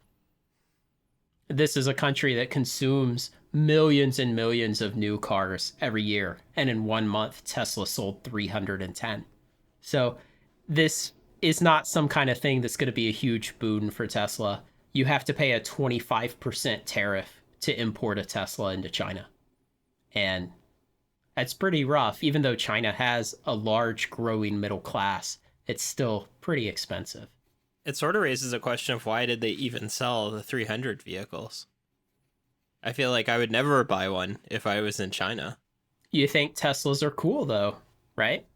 This is a country that consumes millions and millions of new cars every year. And in 1 month, Tesla sold 310. So this is not some kind of thing that's going to be a huge boon for Tesla. You have to pay a 25% tariff to import a Tesla into China. And that's pretty rough. Even though China has a large growing middle class, it's still pretty expensive. It sort of raises a question of why did they even sell the 300 vehicles? I feel like I would never buy one if I was in China. You think Teslas are cool though, right?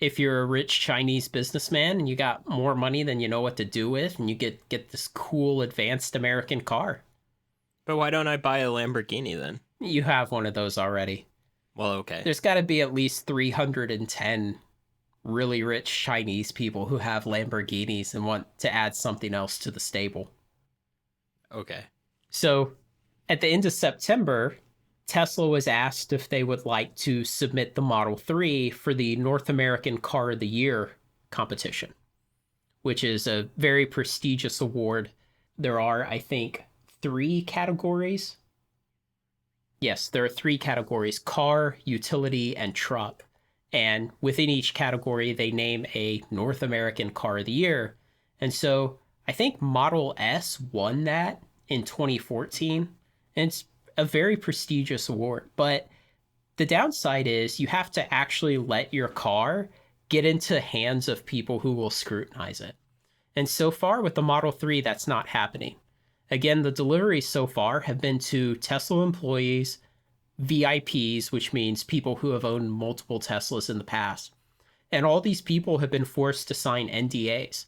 If you're a rich Chinese businessman and you got more money than you know what to do with, and you get this cool advanced American car. But why don't I buy a Lamborghini then? You have one of those already. Well, okay. There's got to be at least 310 really rich Chinese people who have Lamborghinis and want to add something else to the stable. Okay. So at the end of September, Tesla was asked if they would like to submit the Model 3 for the North American Car of the Year competition, which is a very prestigious award. There are, I think, 3 categories. Yes, there are 3 categories: car, utility, and truck. And within each category, they name a North American Car of the Year. And so I think Model S won that in 2014. And it's a very prestigious award. But the downside is you have to actually let your car get into hands of people who will scrutinize it. And so far with the Model 3, that's not happening. Again, the deliveries so far have been to Tesla employees, VIPs, which means people who have owned multiple Teslas in the past. And all these people have been forced to sign NDAs.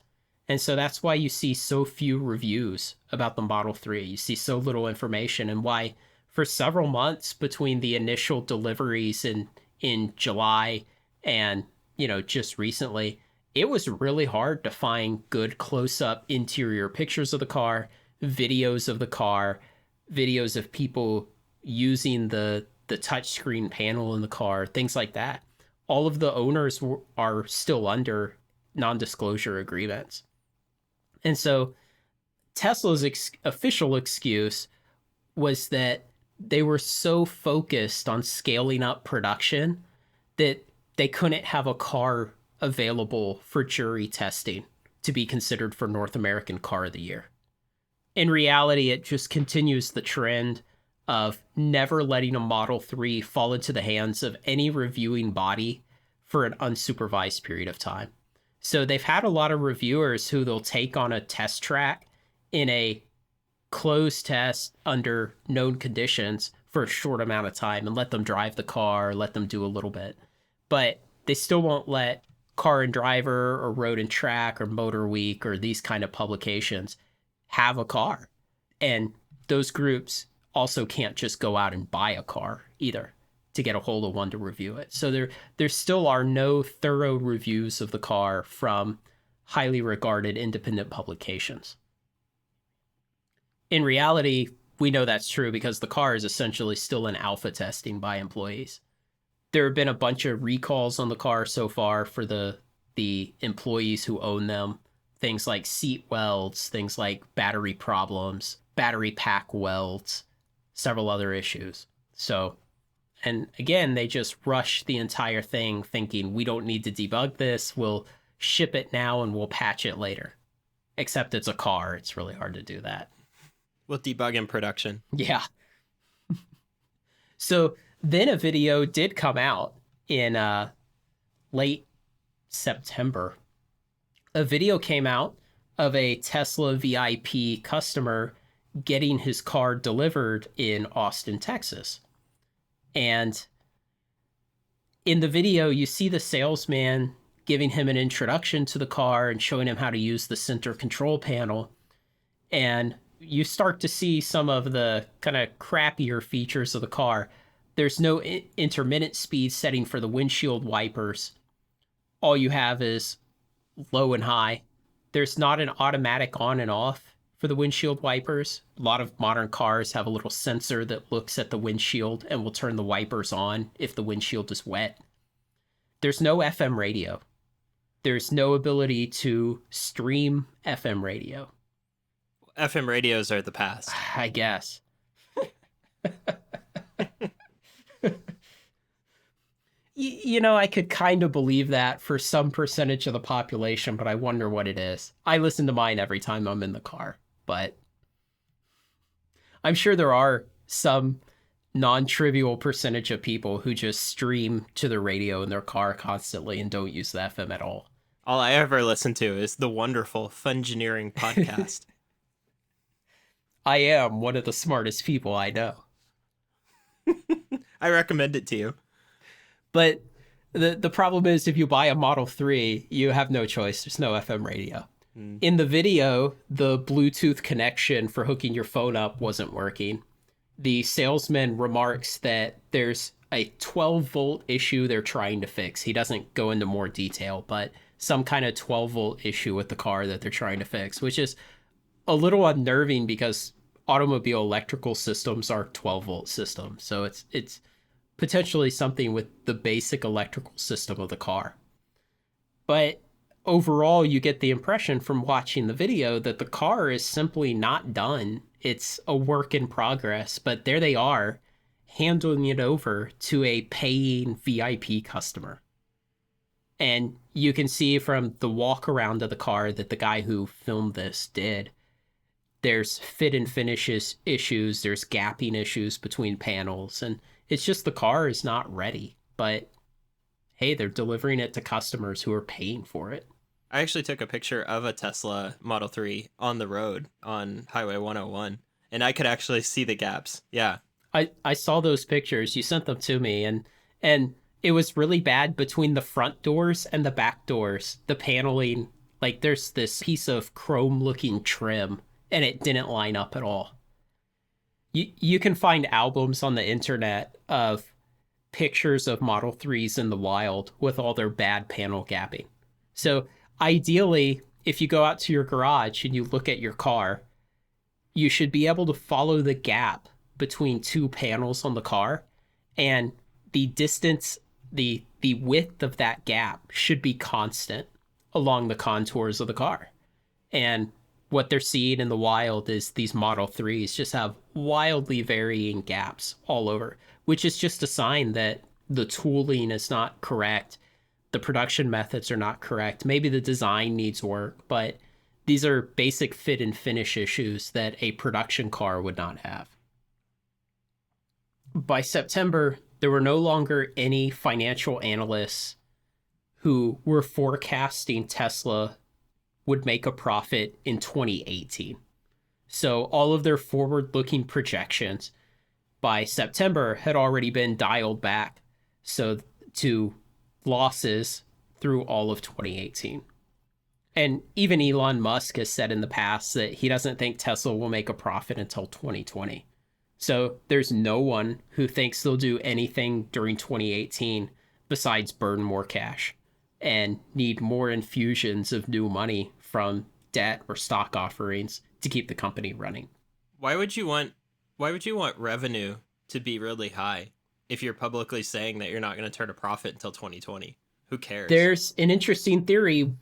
And so that's why you see so few reviews about the Model 3. You see so little information, and why for several months between the initial deliveries in July and, just recently, it was really hard to find good close-up interior pictures of the car, videos of the car, videos of people using the touchscreen panel in the car, things like that. All of the owners are still under non-disclosure agreements. And so Tesla's official excuse was that they were so focused on scaling up production that they couldn't have a car available for jury testing to be considered for North American Car of the Year. In reality, it just continues the trend of never letting a Model 3 fall into the hands of any reviewing body for an unsupervised period of time. So they've had a lot of reviewers who they'll take on a test track in a closed test under known conditions for a short amount of time and let them drive the car, let them do a little bit. But they still won't let Car and Driver or Road and Track or Motor Week or these kind of publications have a car. And those groups also can't just go out and buy a car either to get a hold of one to review it. So there still are no thorough reviews of the car from highly regarded independent publications. In reality, we know that's true because the car is essentially still in alpha testing by employees. There have been a bunch of recalls on the car so far for the employees who own them. Things like seat welds, things like battery problems, battery pack welds, several other issues. So, and again, they just rush the entire thing thinking we don't need to debug this. We'll ship it now and we'll patch it later. Except it's a car. It's really hard to do that. We'll debug in production. Yeah. So then a video did come out in late September. A video came out of a Tesla VIP customer getting his car delivered in Austin, Texas. And in the video, you see the salesman giving him an introduction to the car and showing him how to use the center control panel. And you start to see some of the kind of crappier features of the car. There's no intermittent speed setting for the windshield wipers. All you have is low and high. There's not an automatic on and off for the windshield wipers. A lot of modern cars have a little sensor that looks at the windshield and will turn the wipers on if the windshield is wet. There's no FM radio. There's no ability to stream FM radio. FM radios are the past. I guess. You know, I could kind of believe that for some percentage of the population, but I wonder what it is. I listen to mine every time I'm in the car, but I'm sure there are some non-trivial percentage of people who just stream to the radio in their car constantly and don't use the FM at all. All I ever listen to is the wonderful Fungineering podcast. I am one of the smartest people I know. I recommend it to you. But the problem is if you buy a Model 3, you have no choice. There's no FM radio. In the video, the Bluetooth connection for hooking your phone up wasn't working. The salesman remarks that there's a 12-volt issue they're trying to fix. He doesn't go into more detail, but some kind of 12-volt issue with the car that they're trying to fix, which is a little unnerving because automobile electrical systems are 12-volt systems. So it's potentially something with the basic electrical system of the car. But overall, you get the impression from watching the video that the car is simply not done. It's a work in progress, but there they are, handing it over to a paying VIP customer. And you can see from the walk around of the car that the guy who filmed this did. There's fit and finishes issues, there's gapping issues between panels, and it's just the car is not ready. But hey, they're delivering it to customers who are paying for it. I actually took a picture of a Tesla Model 3 on the road on Highway 101, and I could actually see the gaps. Yeah. I saw those pictures. You sent them to me, and it was really bad between the front doors and the back doors. The paneling, like there's this piece of chrome-looking trim, and it didn't line up at all. You can find albums on the internet of pictures of Model 3s in the wild with all their bad panel gapping. So Ideally, if you go out to your garage and you look at your car, you should be able to follow the gap between two panels on the car, and the distance, the width of that gap should be constant along the contours of the car. And what they're seeing in the wild is these Model 3s just have wildly varying gaps all over, which is just a sign that the tooling is not correct. The production methods are not correct. Maybe the design needs work, but these are basic fit and finish issues that a production car would not have. By September, there were no longer any financial analysts who were forecasting Tesla would make a profit in 2018. So all of their forward-looking projections by September had already been dialed back so to losses through all of 2018. And even Elon Musk has said in the past that he doesn't think Tesla will make a profit until 2020. So there's no one who thinks they'll do anything during 2018 besides burn more cash and need more infusions of new money from debt or stock offerings to keep the company running. Why would you want revenue to be really high if you're publicly saying that you're not going to turn a profit until 2020? Who cares? There's an interesting theory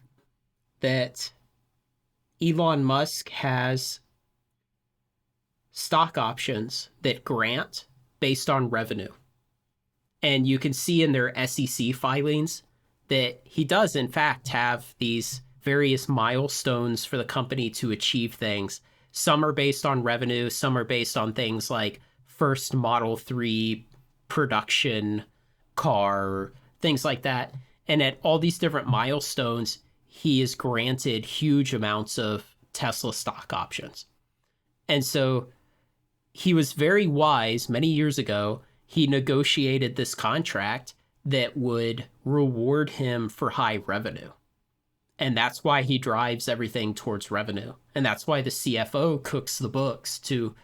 that Elon Musk has stock options that grant based on revenue. And you can see in their SEC filings that he does, in fact, have these various milestones for the company to achieve things. Some are based on revenue, some are based on things like first Model 3 production car, things like that. And at all these different milestones, he is granted huge amounts of Tesla stock options. And so he was very wise many years ago. He negotiated this contract that would reward him for high revenue. And that's why he drives everything towards revenue. And that's why the CFO cooks the books to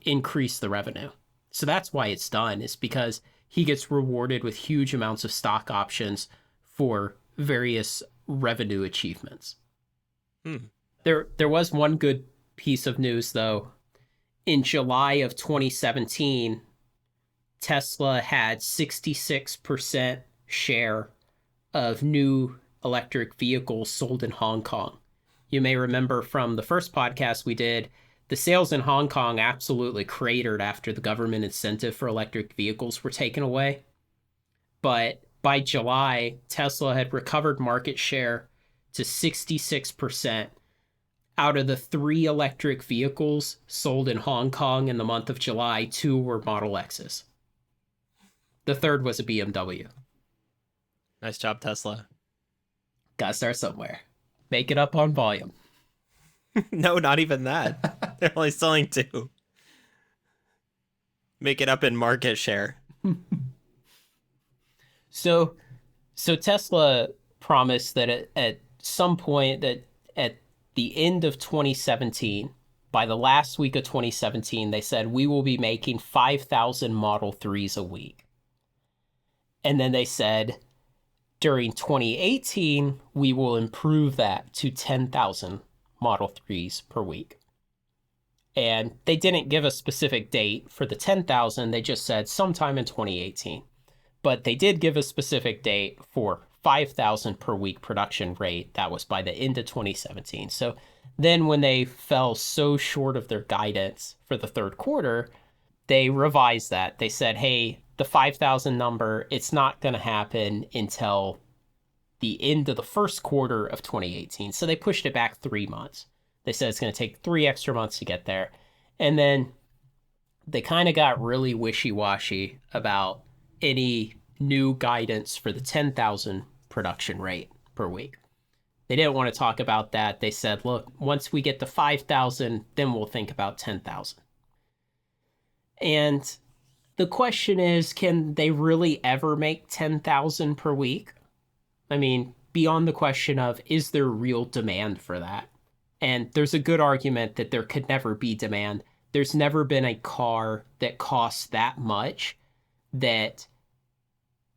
increase the revenue. So that's why it's done, is because he gets rewarded with huge amounts of stock options for various revenue achievements. There was one good piece of news, though. In July of 2017, Tesla had 66% share of new electric vehicles sold in Hong Kong. You may remember from the first podcast we did, the sales in Hong Kong absolutely cratered after the government incentive for electric vehicles were taken away. But by July, Tesla had recovered market share to 66%. Out of the 3 electric vehicles sold in Hong Kong in the month of July, 2 were Model X's. The third was a BMW. Nice job, Tesla. Gotta start somewhere. Make it up on volume. No, not even that. They're only selling 2. Make it up in market share. So Tesla promised that at some point, that at the end of 2017, by the last week of 2017, they said, we will be making 5,000 Model 3s a week. And then they said, during 2018, we will improve that to 10,000 Model 3s per week. And they didn't give a specific date for the 10,000. They just said sometime in 2018. But they did give a specific date for 5,000 per week production rate. That was by the end of 2017. So then when they fell so short of their guidance for the third quarter, they revised that. They said, hey, the 5,000 number, it's not going to happen until the end of the first quarter of 2018. So they pushed it back 3 months. They said it's going to take 3 extra months to get there. And then they kind of got really wishy-washy about any new guidance for the 10,000 production rate per week. They didn't want to talk about that. They said, look, once we get to 5,000, then we'll think about 10,000. And the question is, can they really ever make 10,000 per week? I mean, beyond the question of, is there real demand for that? And there's a good argument that there could never be demand. There's never been a car that costs that much that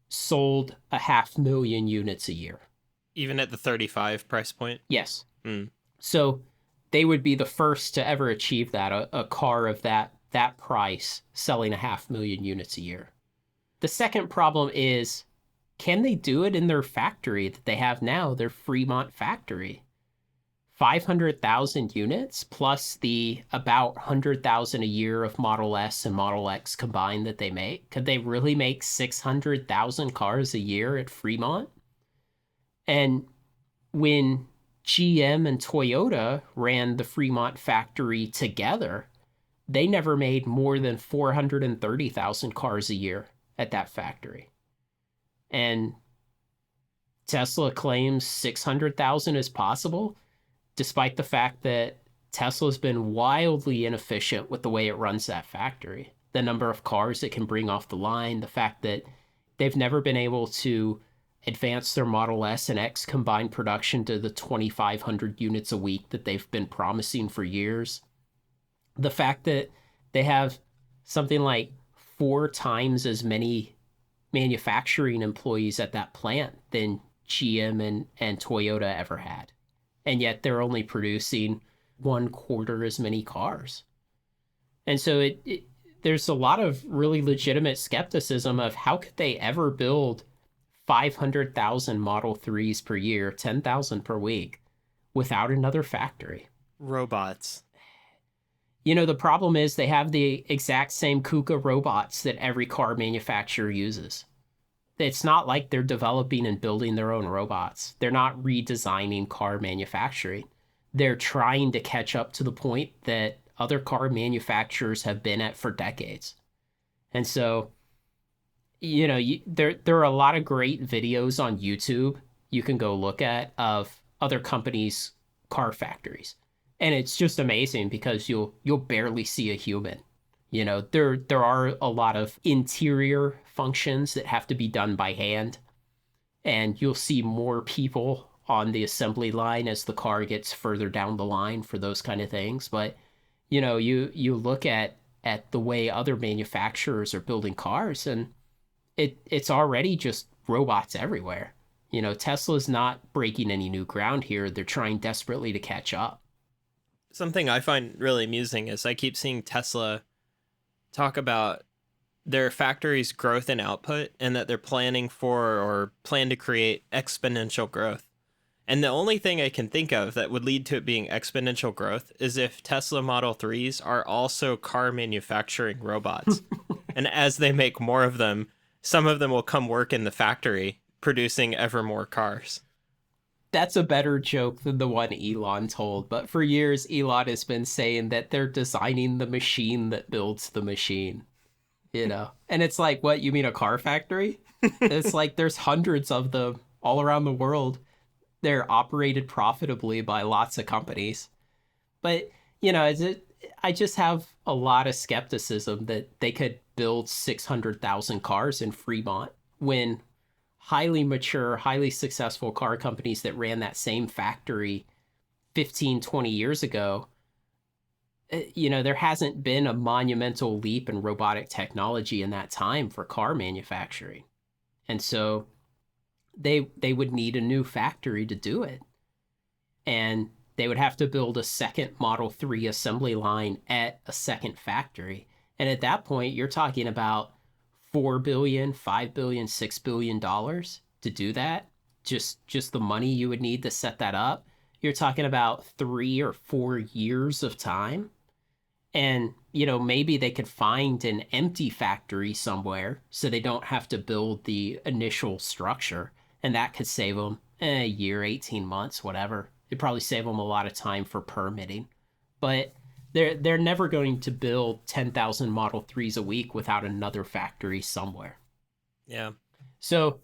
sold 500,000 units a year. Even at the 35 price point? Yes. Mm. So they would be the first to ever achieve that, a car of that price selling 500,000 units a year. The second problem is, can they do it in their factory that they have now, their Fremont factory? 500,000 units plus the about 100,000 a year of Model S and Model X combined that they make. Could they really make 600,000 cars a year at Fremont? And when GM and Toyota ran the Fremont factory together, they never made more than 430,000 cars a year at that factory. And Tesla claims 600,000 is possible, despite the fact that Tesla's been wildly inefficient with the way it runs that factory. The number of cars it can bring off the line, the fact that they've never been able to advance their Model S and X combined production to the 2,500 units a week that they've been promising for years. The fact that they have something like 4 times as many manufacturing employees at that plant than GM and Toyota ever had. And yet they're only producing 1/4 as many cars. And so there's a lot of really legitimate skepticism of how could they ever build 500,000 Model 3s per year, 10,000 per week, without another factory. Robots. The problem is they have the exact same KUKA robots that every car manufacturer uses. It's not like they're developing and building their own robots. They're not redesigning car manufacturing. They're trying to catch up to the point that other car manufacturers have been at for decades. And so, there are a lot of great videos on YouTube you can go look at of other companies' car factories. And it's just amazing because you'll barely see a human. There are a lot of interior functions that have to be done by hand, and you'll see more people on the assembly line as the car gets further down the line for those kind of things. But you look at the way other manufacturers are building cars, and it's already just robots everywhere. Tesla's not breaking any new ground here. They're trying desperately to catch up. Something I find really amusing is I keep seeing Tesla talk about their factory's growth and output, and that they're planning for or plan to create exponential growth. And the only thing I can think of that would lead to it being exponential growth is if Tesla Model 3s are also car manufacturing robots. And as they make more of them, some of them will come work in the factory producing ever more cars. That's a better joke than the one Elon told, but for years Elon has been saying that they're designing the machine that builds the machine. And it's like, what, you mean a car factory? It's like there's hundreds of them all around the world. They're operated profitably by lots of companies. But, I just have a lot of skepticism that they could build 600,000 cars in Fremont when highly mature, highly successful car companies that ran that same factory 15, 20 years ago, there hasn't been a monumental leap in robotic technology in that time for car manufacturing. And so they would need a new factory to do it. And they would have to build a second Model 3 assembly line at a second factory. And at that point, you're talking about $4 billion, $5 billion, $6 billion to do that. Just the money you would need to set that up. You're talking about 3 or 4 years of time. And, maybe they could find an empty factory somewhere so they don't have to build the initial structure. And that could save them a year, 18 months, whatever. It'd probably save them a lot of time for permitting. But they're never going to build 10,000 Model 3s a week without another factory somewhere. Yeah. So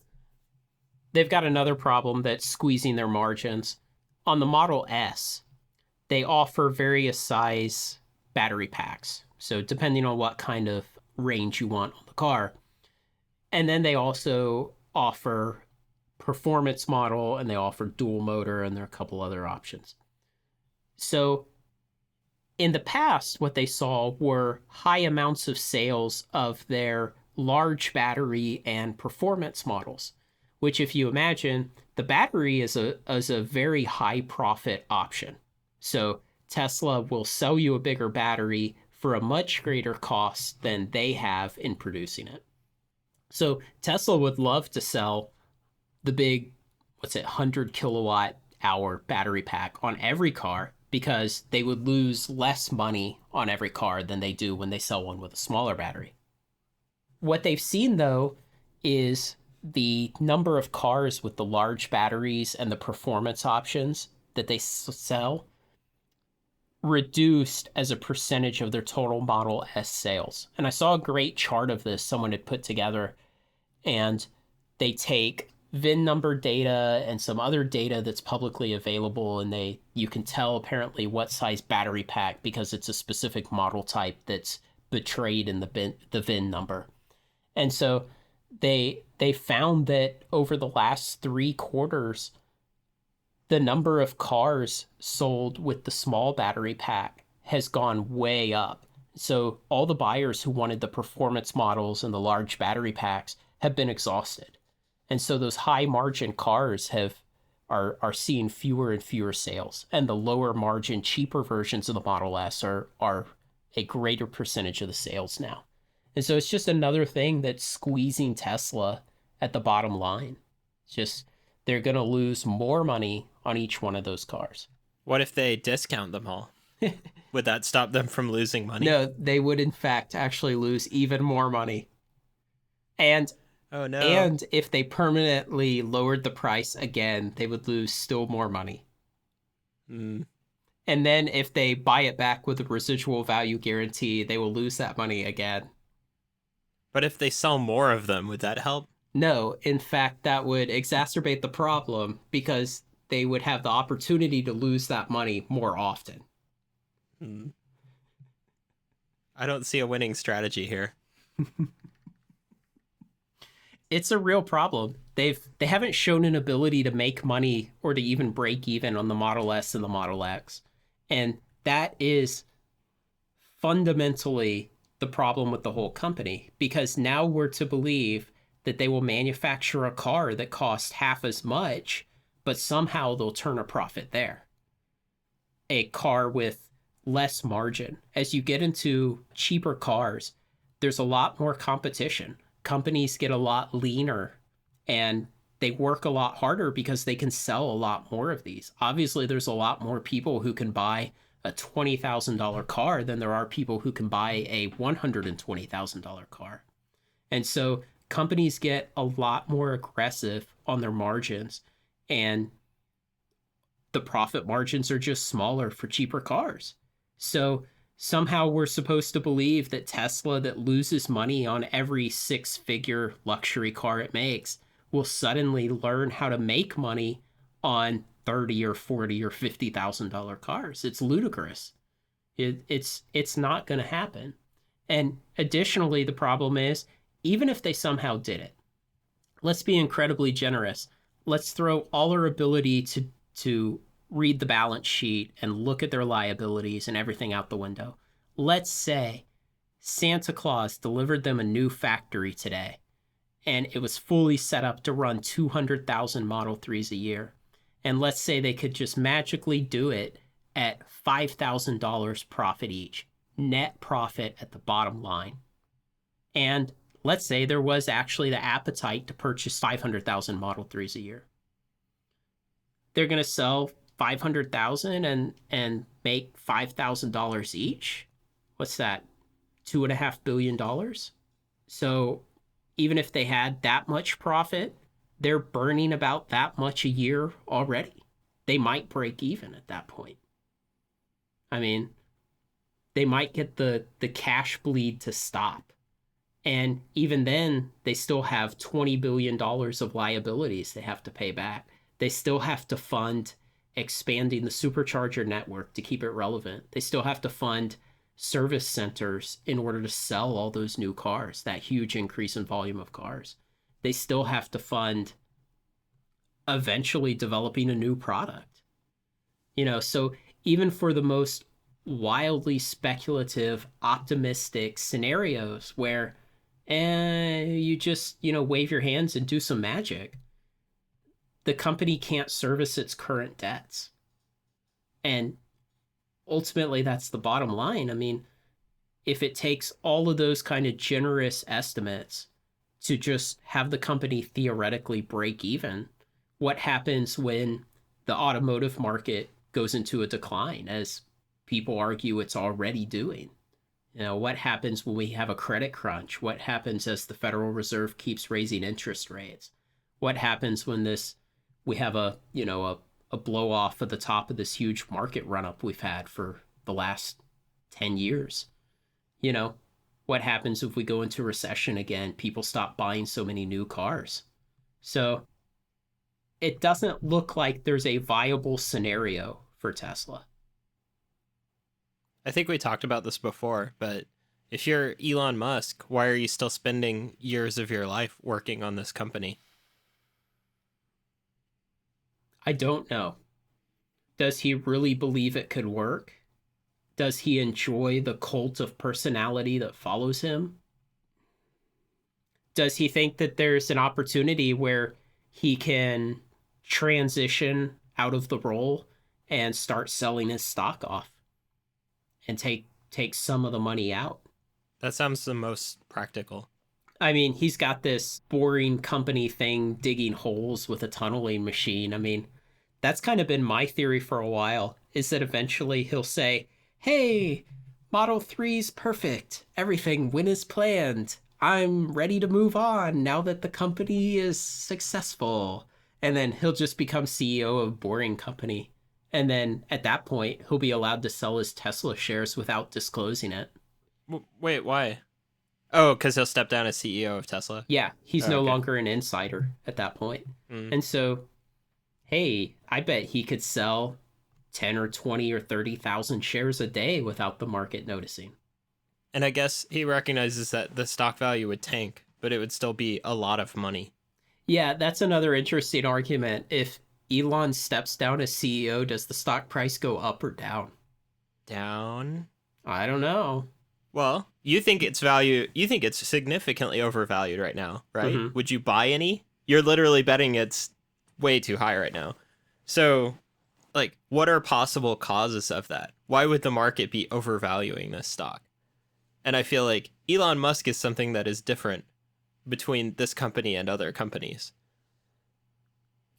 they've got another problem that's squeezing their margins. On the Model S, they offer various size battery packs. So depending on what kind of range you want on the car. And then they also offer performance model, and they offer dual motor, and there are a couple other options. So in the past, what they saw were high amounts of sales of their large battery and performance models, which if you imagine, the battery is a very high profit option. So Tesla will sell you a bigger battery for a much greater cost than they have in producing it. So Tesla would love to sell the big, 100 kilowatt hour battery pack on every car because they would lose less money on every car than they do when they sell one with a smaller battery. What they've seen, though, is the number of cars with the large batteries and the performance options that they sell reduced as a percentage of their total Model S sales. And I saw a great chart of this someone had put together, and they take VIN number data and some other data that's publicly available, and you can tell apparently what size battery pack because it's a specific model type that's betrayed in the VIN number. And so they found that over the last 3 quarters, the number of cars sold with the small battery pack has gone way up. So all the buyers who wanted the performance models and the large battery packs have been exhausted. And so those high margin cars are seeing fewer and fewer sales. And the lower margin, cheaper versions of the Model S are a greater percentage of the sales now. And so it's just another thing that's squeezing Tesla at the bottom line. It's just they're going to lose more money on each one of those cars. What if they discount them all? Would that stop them from losing money? No, they would in fact actually lose even more money. And oh no. And if they permanently lowered the price again, they would lose still more money. Mm. And then if they buy it back with a residual value guarantee, they will lose that money again. But if they sell more of them, would that help? No, in fact, that would exacerbate the problem because they would have the opportunity to lose that money more often. I don't see a winning strategy here. It's a real problem. They haven't shown an ability to make money or to even break even on the Model S and the Model X. And that is fundamentally the problem with the whole company, because now we're to believe that they will manufacture a car that costs half as much, but somehow they'll turn a profit there. A car with less margin. As you get into cheaper cars, there's a lot more competition. Companies get a lot leaner and they work a lot harder because they can sell a lot more of these. Obviously, there's a lot more people who can buy a $20,000 car than there are people who can buy a $120,000 car. And so companies get a lot more aggressive on their margins, and the profit margins are just smaller for cheaper cars. So somehow we're supposed to believe that Tesla, that loses money on every 6-figure luxury car it makes, will suddenly learn how to make money on $30,000 or $40,000 or $50,000 cars. It's ludicrous. It's not going to happen. And additionally, the problem is, even if they somehow did it, let's be incredibly generous. Let's throw all our ability to read the balance sheet and look at their liabilities and everything out the window. Let's say Santa Claus delivered them a new factory today, and it was fully set up to run 200,000 Model 3s a year. And let's say they could just magically do it at $5,000 profit each, net profit at the bottom line. And let's say there was actually the appetite to purchase 500,000 Model 3s a year. They're going to sell 500,000 and make $5,000 each. What's that? $2.5 billion. So even if they had that much profit, they're burning about that much a year already. They might break even at that point. I mean, they might get the cash bleed to stop. And even then, they still have $20 billion of liabilities they have to pay back. They still have to fund expanding the supercharger network to keep it relevant. They still have to fund service centers in order to sell all those new cars, that huge increase in volume of cars. They still have to fund eventually developing a new product. So even for the most wildly speculative, optimistic scenarios where you just, wave your hands and do some magic, the company can't service its current debts. And ultimately, that's the bottom line. I mean, if it takes all of those kind of generous estimates to just have the company theoretically break even, what happens when the automotive market goes into a decline, as people argue it's already doing? You know, what happens when we have a credit crunch? What happens as the Federal Reserve keeps raising interest rates? What happens when we have a blow off at the top of this huge market run up we've had for the last 10 years? You know, what happens if we go into recession again? People stop buying so many new cars. So it doesn't look like there's a viable scenario for Tesla. I think we talked about this before, but if you're Elon Musk, why are you still spending years of your life working on this company? I don't know. Does he really believe it could work? Does he enjoy the cult of personality that follows him? Does he think that there's an opportunity where he can transition out of the role and start selling his stock off and take some of the money out? That sounds the most practical. I mean, he's got this boring company thing digging holes with a tunneling machine. I mean, that's kind of been my theory for a while, is that eventually he'll say, hey, Model 3's perfect. Everything went as planned. I'm ready to move on now that the company is successful. And then he'll just become CEO of Boring Company. And then at that point, he'll be allowed to sell his Tesla shares without disclosing it. Wait, why? Oh, because he'll step down as CEO of Tesla? Yeah, he's no okay. longer an insider at that point. And so, hey, I bet he could sell 10 or 20 or 30,000 shares a day without the market noticing. And I guess he recognizes that the stock value would tank, but it would still be a lot of money. Yeah, that's another interesting argument. If Elon steps down as CEO, does the stock price go up or down? Down? I don't know. Well, you think it's significantly overvalued right now, right? Mm-hmm. Would you buy any? You're literally betting it's way too high right now. So, like, what are possible causes of that? Why would the market be overvaluing this stock? And I feel like Elon Musk is something that is different between this company and other companies.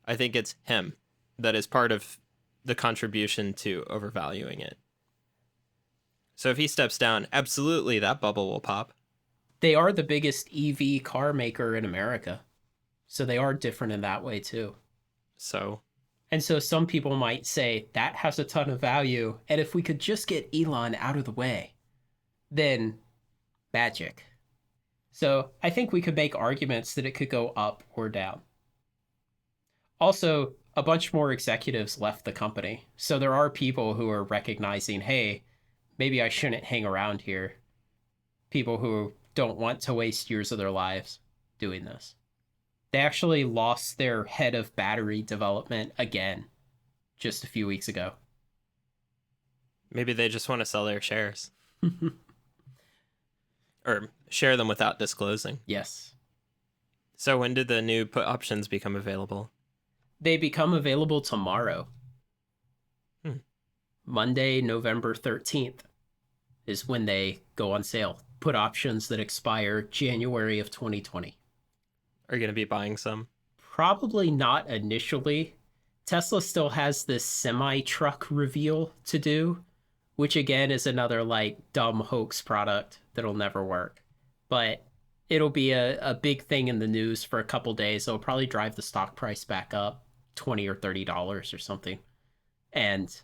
I think it's him that is part of the contribution to overvaluing it. So if he steps down, absolutely that bubble will pop. They are the biggest EV car maker in America. So they are different in that way too. And so some people might say that has a ton of value. And if we could just get Elon out of the way, then magic. So I think we could make arguments that it could go up or down. Also, a bunch more executives left the company. So there are people who are recognizing, hey, maybe I shouldn't hang around here. People who don't want to waste years of their lives doing this. They actually lost their head of battery development again just a few weeks ago. Maybe they just want to sell their shares. Or share them without disclosing. Yes. So when did the new put options become available? They become available tomorrow. Monday, November 13th is when they go on sale. Put options that expire January of 2020. Are you going to be buying some? Probably not initially. Tesla still has this semi-truck reveal to do, which again is another like dumb hoax product that'll never work. But it'll be a big thing in the news for a couple days. It'll probably drive the stock price back up $20 or $30 or something. And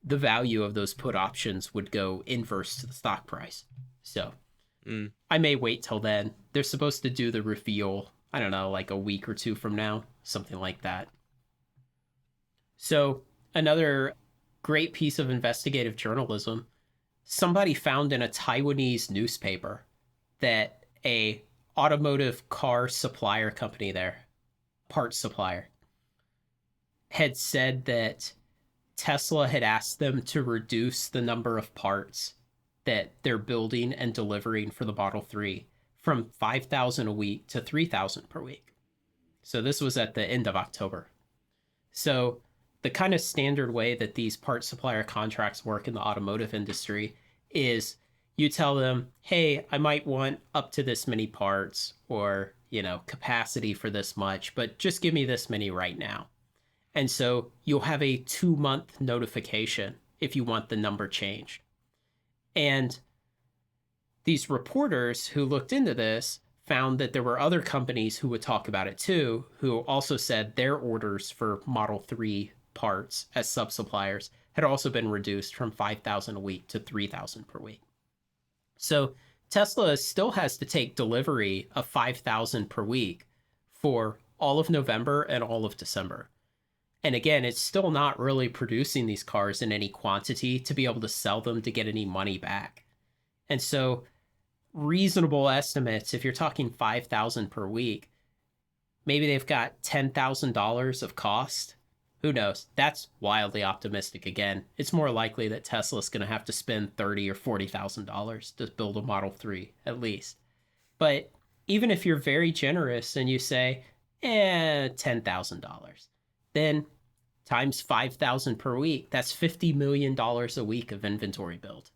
the value of those put options would go inverse to the stock price. So I may wait till then. They're supposed to do the reveal, I don't know, like a week or two from now, something like that. So another great piece of investigative journalism, somebody found in a Taiwanese newspaper that a automotive car supplier company there, parts supplier, had said that Tesla had asked them to reduce the number of parts that they're building and delivering for the Model 3 from 5,000 a week to 3,000 per week. So this was at the end of October. So the kind of standard way that these part supplier contracts work in the automotive industry is you tell them, hey, I might want up to this many parts or, capacity for this much, but just give me this many right now. And so you'll have a 2-month notification if you want the number changed. And these reporters who looked into this found that there were other companies who would talk about it too, who also said their orders for Model 3 parts as sub-suppliers had also been reduced from 5,000 a week to 3,000 per week. So Tesla still has to take delivery of 5,000 per week for all of November and all of December. And again, it's still not really producing these cars in any quantity to be able to sell them to get any money back. And so reasonable estimates, if you're talking 5,000 per week, maybe they've got $10,000 of cost. Who knows? That's wildly optimistic again. It's more likely that Tesla's going to have to spend $30,000 or $40,000 to build a Model 3 at least. But even if you're very generous and you say, $10,000, then times 5,000 per week, that's $50 million a week of inventory build.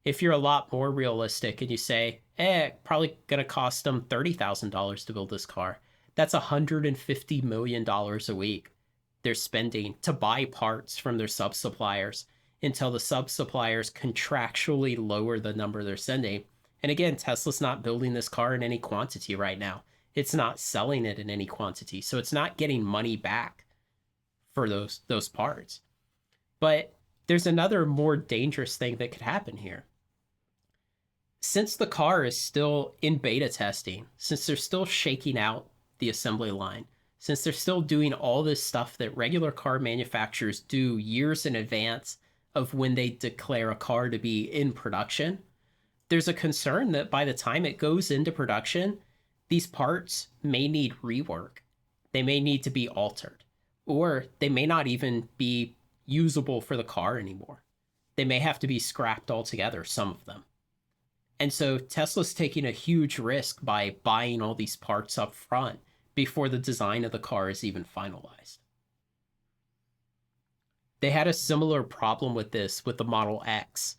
If you're a lot more realistic and you say, probably going to cost them $30,000 to build this car, that's $150 million a week they're spending to buy parts from their sub-suppliers until the sub-suppliers contractually lower the number they're sending. And again, Tesla's not building this car in any quantity right now. It's not selling it in any quantity. So it's not getting money back for those parts. But there's another more dangerous thing that could happen here. Since the car is still in beta testing, since they're still shaking out the assembly line, since they're still doing all this stuff that regular car manufacturers do years in advance of when they declare a car to be in production, there's a concern that by the time it goes into production, these parts may need rework. They may need to be altered, or they may not even be usable for the car anymore. They may have to be scrapped altogether, some of them. And so Tesla's taking a huge risk by buying all these parts up front before the design of the car is even finalized. They had a similar problem with this with the Model X.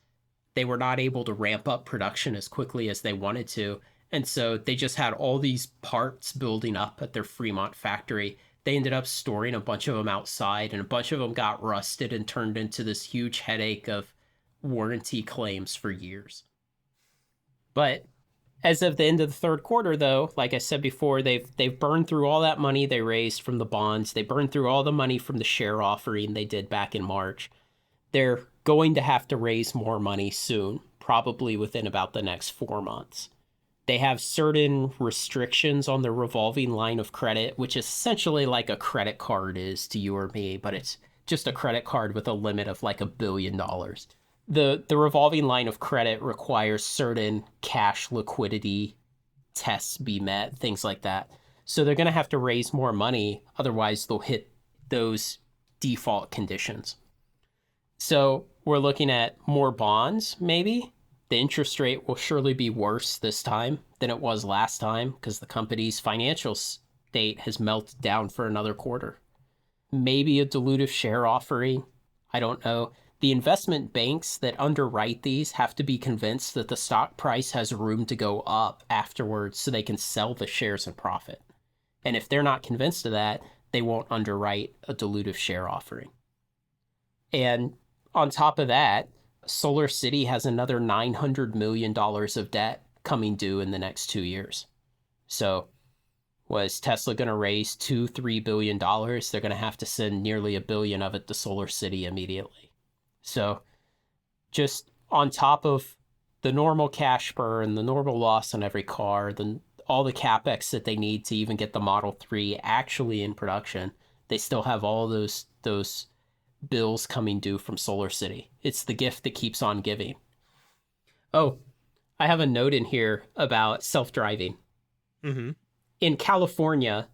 They were not able to ramp up production as quickly as they wanted to, and so they just had all these parts building up at their Fremont factory. They ended up storing a bunch of them outside, and a bunch of them got rusted and turned into this huge headache of warranty claims for years. But as of the end of the third quarter, though, like I said before, they've burned through all that money they raised from the bonds. They burned through all the money from the share offering they did back in March. They're going to have to raise more money soon, probably within about the next 4 months. They have certain restrictions on their revolving line of credit, which is essentially like a credit card is to you or me, but it's just a credit card with a limit of like $1 billion. The revolving line of credit requires certain cash liquidity tests be met, things like that. So they're going to have to raise more money, otherwise they'll hit those default conditions. So we're looking at more bonds, maybe. The interest rate will surely be worse this time than it was last time because the company's financial state has melted down for another quarter. Maybe a dilutive share offering. I don't know. The investment banks that underwrite these have to be convinced that the stock price has room to go up afterwards so they can sell the shares in profit. And if they're not convinced of that, they won't underwrite a dilutive share offering. And on top of that, Solar City has another $900 million of debt coming due in the next 2 years. So was Tesla going to raise $2-3 billion? They're going to have to send nearly $1 billion of it to Solar City immediately. So just on top of the normal cash burn, the normal loss on every car, all the capex that they need to even get the Model 3 actually in production, they still have all those bills coming due from Solar City. It's the gift that keeps on giving. Oh, I have a note in here about self-driving. Mm-hmm. In California,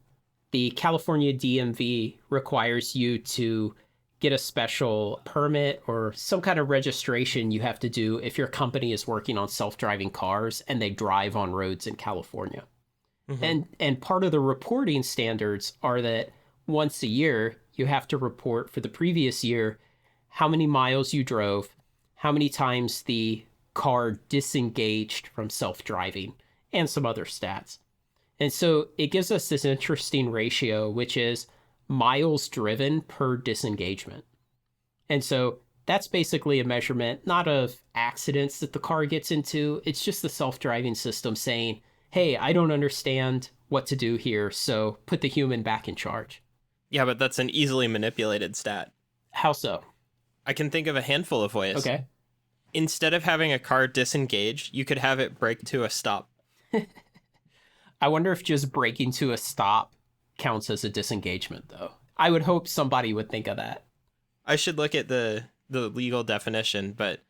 the California DMV requires you to get a special permit or some kind of registration you have to do if your company is working on self-driving cars and they drive on roads in California. Mm-hmm. And part of the reporting standards are that once a year, you have to report for the previous year how many miles you drove, how many times the car disengaged from self-driving, and some other stats. And so it gives us this interesting ratio, which is miles driven per disengagement. And so that's basically a measurement, not of accidents that the car gets into. It's just the self-driving system saying, hey, I don't understand what to do here, so put the human back in charge. Yeah, but that's an easily manipulated stat. How so? I can think of a handful of ways. Okay. Instead of having a car disengage, you could have it brake to a stop. I wonder if just braking to a stop counts as a disengagement, though. I would hope somebody would think of that. I should look at the legal definition, but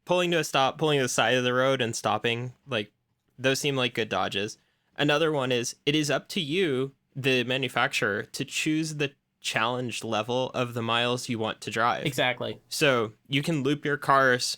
pulling to a stop, pulling to the side of the road and stopping, like, those seem like good dodges. Another one is, it is up to you, the manufacturer, to choose the challenge level of the miles you want to drive. Exactly. So you can loop your cars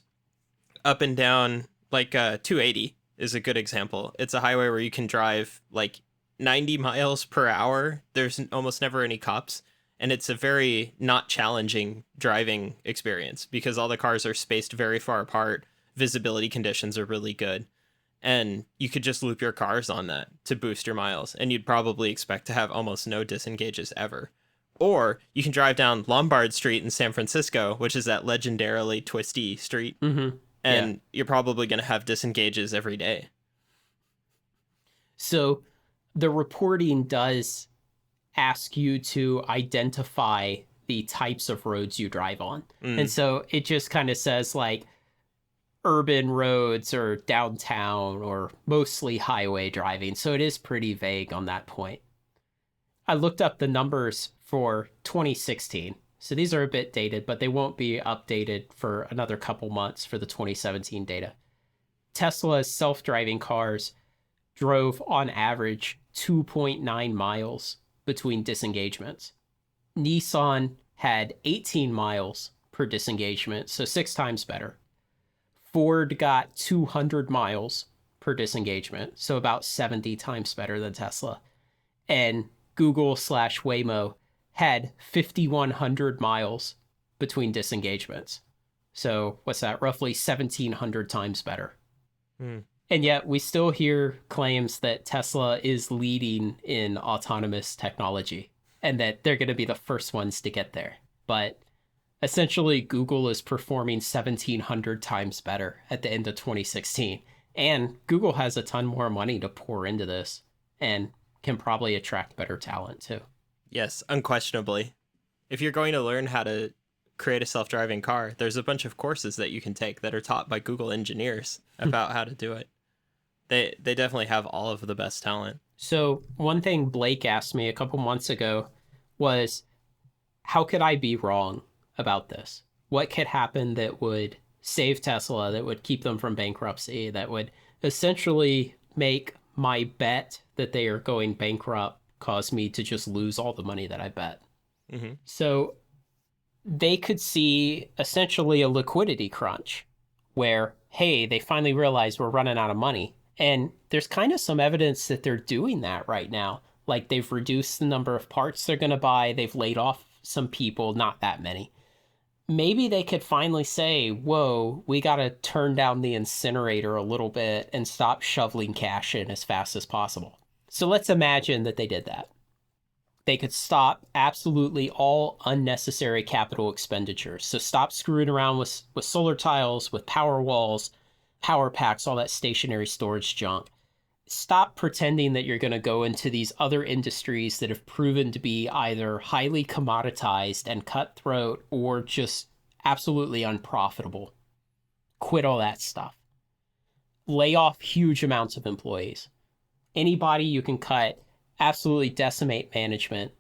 up and down, like 280 is a good example. It's a highway where you can drive like 90 miles per hour. There's almost never any cops. And it's a very not challenging driving experience because all the cars are spaced very far apart. Visibility conditions are really good. And you could just loop your cars on that to boost your miles. And you'd probably expect to have almost no disengages ever. Or you can drive down Lombard Street in San Francisco, which is that legendarily twisty street. Mm-hmm. And you're probably going to have disengages every day. So the reporting does ask you to identify the types of roads you drive on. And so it just kind of says like urban roads or downtown or mostly highway driving. So it is pretty vague on that point. I looked up the numbers for 2016. So these are a bit dated, but they won't be updated for another couple months for the 2017 data. Tesla's self-driving cars drove on average 2.9 miles between disengagements. Nissan had 18 miles per disengagement, so 6 times better. Ford got 200 miles per disengagement, so about 70 times better than Tesla. And Google/Waymo had 5,100 miles between disengagements. So what's that? Roughly 1,700 times better. And yet we still hear claims that Tesla is leading in autonomous technology and that they're going to be the first ones to get there. But essentially, Google is performing 1,700 times better at the end of 2016. And Google has a ton more money to pour into this and can probably attract better talent too. Yes, unquestionably. If you're going to learn how to create a self-driving car, there's a bunch of courses that you can take that are taught by Google engineers about how to do it. They definitely have all of the best talent. So one thing Blake asked me a couple months ago was, how could I be wrong about this? What could happen that would save Tesla, that would keep them from bankruptcy, that would essentially make my bet that they are going bankrupt cause me to just lose all the money that I bet? Mm-hmm. So they could see essentially a liquidity crunch where, hey, they finally realize we're running out of money. And there's kind of some evidence that they're doing that right now. Like they've reduced the number of parts they're going to buy. They've laid off some people, not that many. Maybe they could finally say, whoa, we got to turn down the incinerator a little bit and stop shoveling cash in as fast as possible. So let's imagine that they did that. They could stop absolutely all unnecessary capital expenditures. So stop screwing around with solar tiles, with power walls, power packs, all that stationary storage junk. Stop pretending that you're going to go into these other industries that have proven to be either highly commoditized and cutthroat or just absolutely unprofitable. Quit all that stuff. Lay off huge amounts of employees. Anybody you can cut, absolutely decimate management.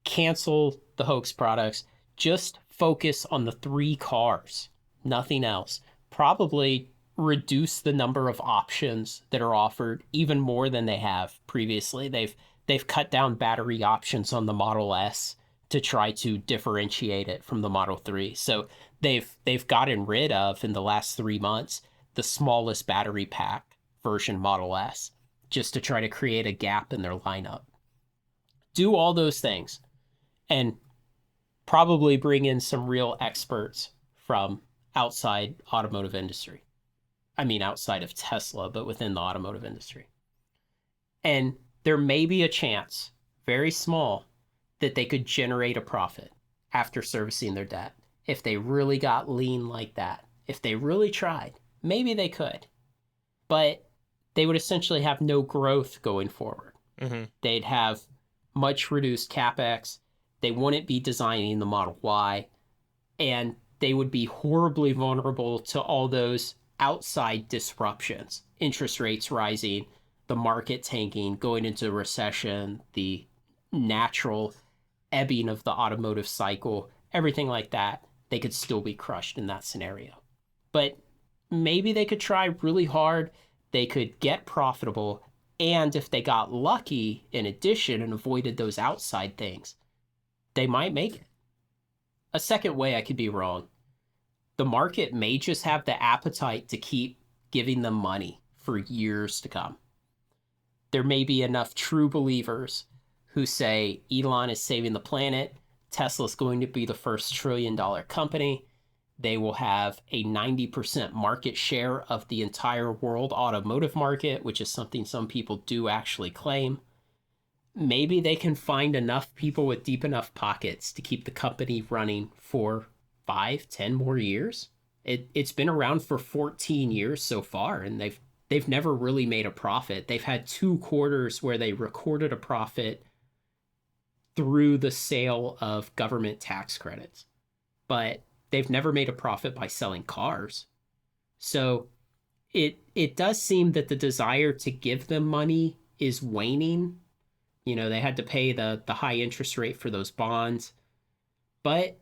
Cancel the hoax products. Just focus on the 3 cars, nothing else. Probably reduce the number of options that are offered even more than they have previously. They've cut down battery options on the Model S to try to differentiate it from the Model 3. So they've gotten rid of, in the last 3 months, the smallest battery pack version Model S, just to try to create a gap in their lineup. Do all those things, and probably bring in some real experts from outside automotive industry. I mean, outside of Tesla, but within the automotive industry. And there may be a chance, very small, that they could generate a profit after servicing their debt. If they really got lean like that, if they really tried, maybe they could. But they would essentially have no growth going forward. Mm-hmm. They'd have much reduced capex. They wouldn't be designing the Model Y. And they would be horribly vulnerable to all those outside disruptions, interest rates rising, the market tanking, going into recession, the natural ebbing of the automotive cycle, everything like that. They could still be crushed in that scenario. But maybe they could try really hard. They could get profitable. And if they got lucky in addition and avoided those outside things, they might make it. A second way I could be wrong. The market may just have the appetite to keep giving them money for years to come. There may be enough true believers who say Elon is saving the planet, Tesla's going to be the first trillion-dollar company, they will have a 90% market share of the entire world automotive market, which is something some people do actually claim. Maybe they can find enough people with deep enough pockets to keep the company running for 5-10 more years. It's been around for 14 years so far, and they've never really made a profit. They've had 2 quarters where they recorded a profit through the sale of government tax credits, but they've never made a profit by selling cars. So it does seem that the desire to give them money is waning. You know, they had to pay the high interest rate for those bonds, but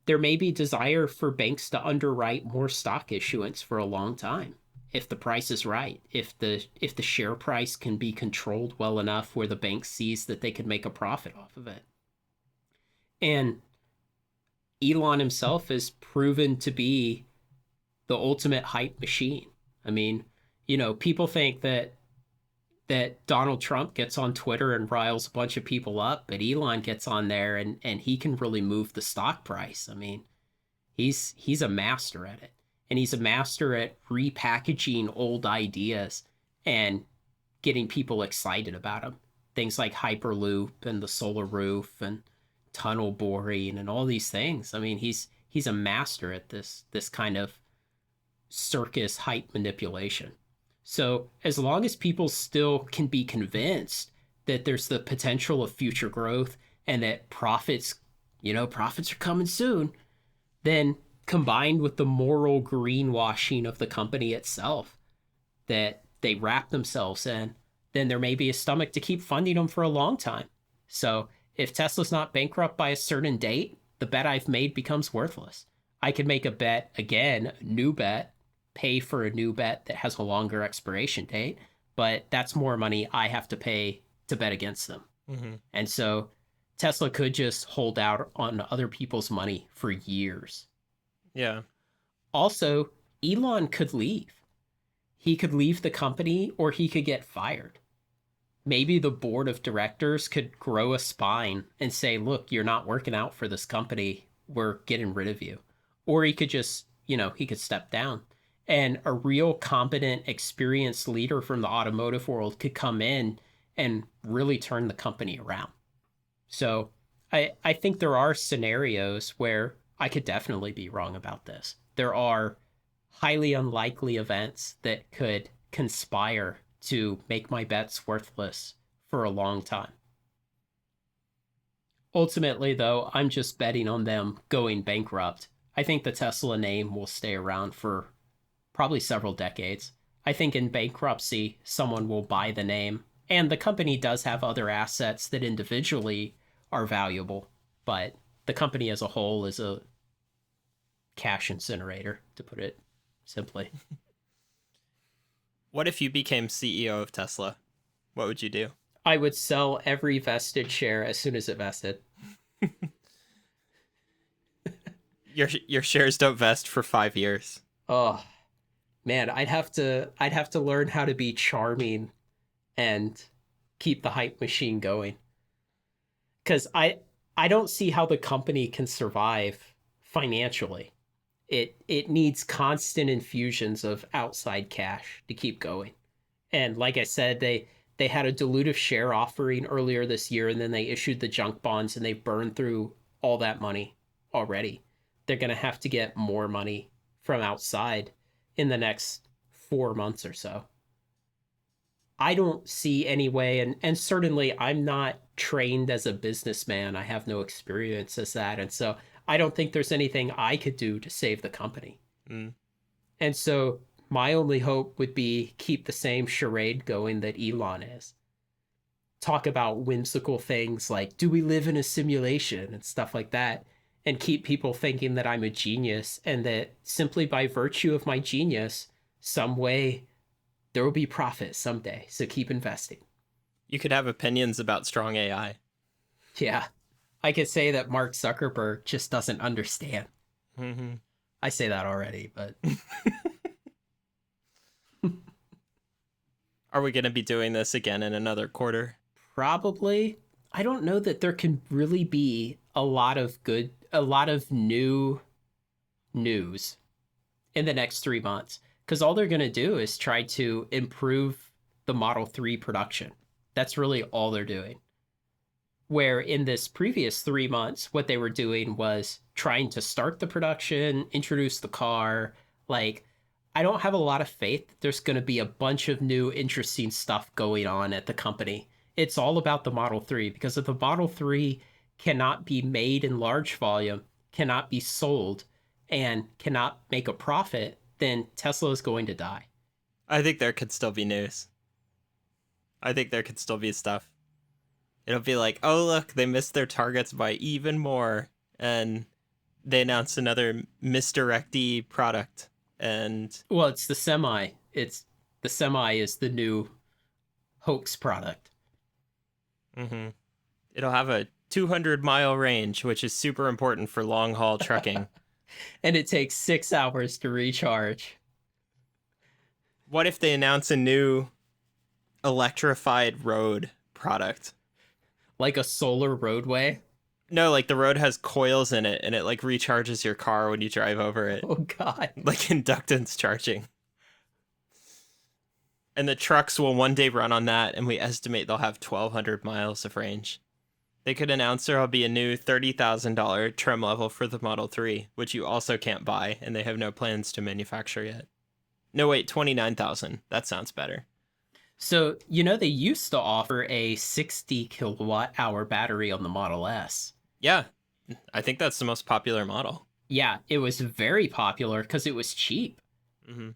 there may be desire for banks to underwrite more stock issuance for a long time if the price is right, if the share price can be controlled well enough where the bank sees that they can make a profit off of it. And Elon himself has proven to be the ultimate hype machine. I mean, you know, people think that Donald Trump gets on Twitter and riles a bunch of people up, but Elon gets on there and he can really move the stock price. I mean, he's a master at it. And he's a master at repackaging old ideas and getting people excited about them. Things like Hyperloop and the solar roof and tunnel boring and all these things. I mean, he's a master at this kind of circus hype manipulation. So as long as people still can be convinced that there's the potential of future growth and that profits are coming soon, then combined with the moral greenwashing of the company itself that they wrap themselves in, then there may be a stomach to keep funding them for a long time. So if Tesla's not bankrupt by a certain date, the bet I've made becomes worthless. I could make a bet again, a new bet, pay for a new bet that has a longer expiration date, but that's more money I have to pay to bet against them. Mm-hmm. And so Tesla could just hold out on other people's money for years. Yeah. Also, Elon could leave. He could leave the company or he could get fired. Maybe the board of directors could grow a spine and say, look, you're not working out for this company. We're getting rid of you. Or he could just, he could step down. And a real competent, experienced leader from the automotive world could come in and really turn the company around. So I think there are scenarios where I could definitely be wrong about this. There are highly unlikely events that could conspire to make my bets worthless for a long time. Ultimately, though, I'm just betting on them going bankrupt. I think the Tesla name will stay around for probably several decades. I think in bankruptcy, someone will buy the name, and the company does have other assets that individually are valuable, but the company as a whole is a cash incinerator, to put it simply. What if you became CEO of Tesla? What would you do? I would sell every vested share as soon as it vested. Your shares don't vest for 5 years. Oh, man, I'd have to learn how to be charming and keep the hype machine going. because I don't see how the company can survive financially. It needs constant infusions of outside cash to keep going. And like I said, they had a dilutive share offering earlier this year, and then they issued the junk bonds, and they burned through all that money already. They're going to have to get more money from outside in the next 4 months or so. I don't see any way, and certainly I'm not trained as a businessman. I have no experience as that. And so I don't think there's anything I could do to save the company. Mm. And so my only hope would be keep the same charade going that Elon is. Talk about whimsical things like, do we live in a simulation and stuff like that, and keep people thinking that I'm a genius and that simply by virtue of my genius, some way there will be profit someday. So keep investing. You could have opinions about strong AI. Yeah. I could say that Mark Zuckerberg just doesn't understand. Mm-hmm. I say that already, but Are we going to be doing this again in another quarter? probably. I don't know that there can really be a lot of new news in the next 3 months, because all they're going to do is try to improve the Model 3 production. That's really all they're doing. Where in this previous 3 months, what they were doing was trying to start the production, introduce the car. Like, I don't have a lot of faith that there's going to be a bunch of new interesting stuff going on at the company. It's all about the Model 3, because if the Model 3 cannot be made in large volume, cannot be sold, and cannot make a profit, then Tesla is going to die. I think there could still be news. I think there could still be stuff. It'll be like, oh, look, they missed their targets by even more. And they announced another misdirecty product. And well, it's the Semi. The Semi is the new hoax product. Mm-hmm. It'll have a 200-mile range, which is super important for long-haul trucking. And it takes 6 hours to recharge. What if they announce a new electrified road product? Like a solar roadway? No, like the road has coils in it, and it like recharges your car when you drive over it. Oh, God. Like inductance charging. And the trucks will one day run on that, and we estimate they'll have 1,200 miles of range. They could announce there'll be a new $30,000 trim level for the Model 3, which you also can't buy, and they have no plans to manufacture yet. No, wait, 29,000. That sounds better. So, they used to offer a 60 kilowatt hour battery on the Model S. Yeah, I think that's the most popular model. Yeah, it was very popular because it was cheap. Mm-hmm.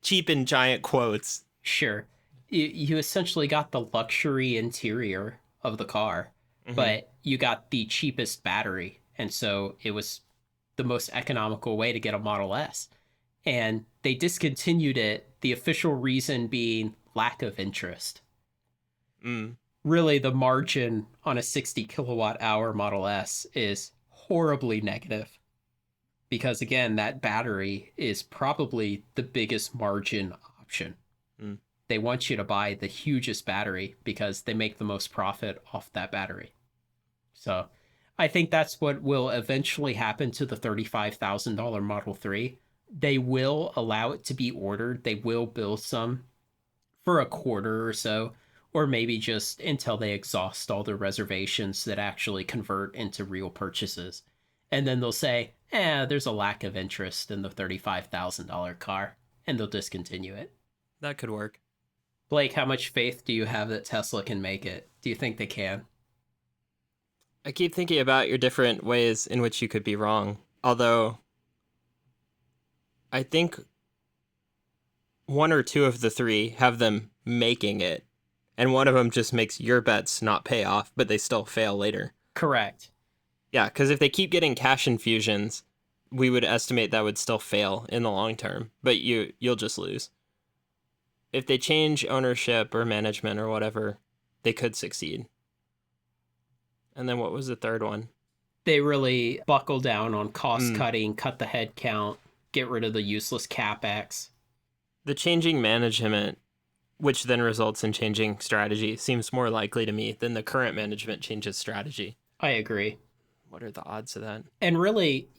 Cheap in giant quotes. Sure. You essentially got the luxury interior of the car, but you got the cheapest battery. And so it was the most economical way to get a Model S. And they discontinued it, the official reason being lack of interest. Really, the margin on a 60 kilowatt hour Model S is horribly negative. Because again, that battery is probably the biggest margin option. They want you to buy the hugest battery because they make the most profit off that battery. So I think that's what will eventually happen to the $35,000 Model 3. They will allow it to be ordered. They will build some for a quarter or so, or maybe just until they exhaust all the reservations that actually convert into real purchases. And then they'll say, there's a lack of interest in the $35,000 car, and they'll discontinue it. That could work. Blake, how much faith do you have that Tesla can make it? Do you think they can? I keep thinking about your different ways in which you could be wrong. Although, I think one or two of the three have them making it, and one of them just makes your bets not pay off, but they still fail later. Correct. Yeah, because if they keep getting cash infusions, we would estimate that would still fail in the long term, but you'll just lose. If they change ownership or management or whatever, they could succeed. And then what was the third one? They really buckle down on cost cutting, cut the head count, get rid of the useless CapEx. The changing management which then results in changing strategy, seems more likely to me than the current management changes strategy. I agree. What are the odds of that? And really,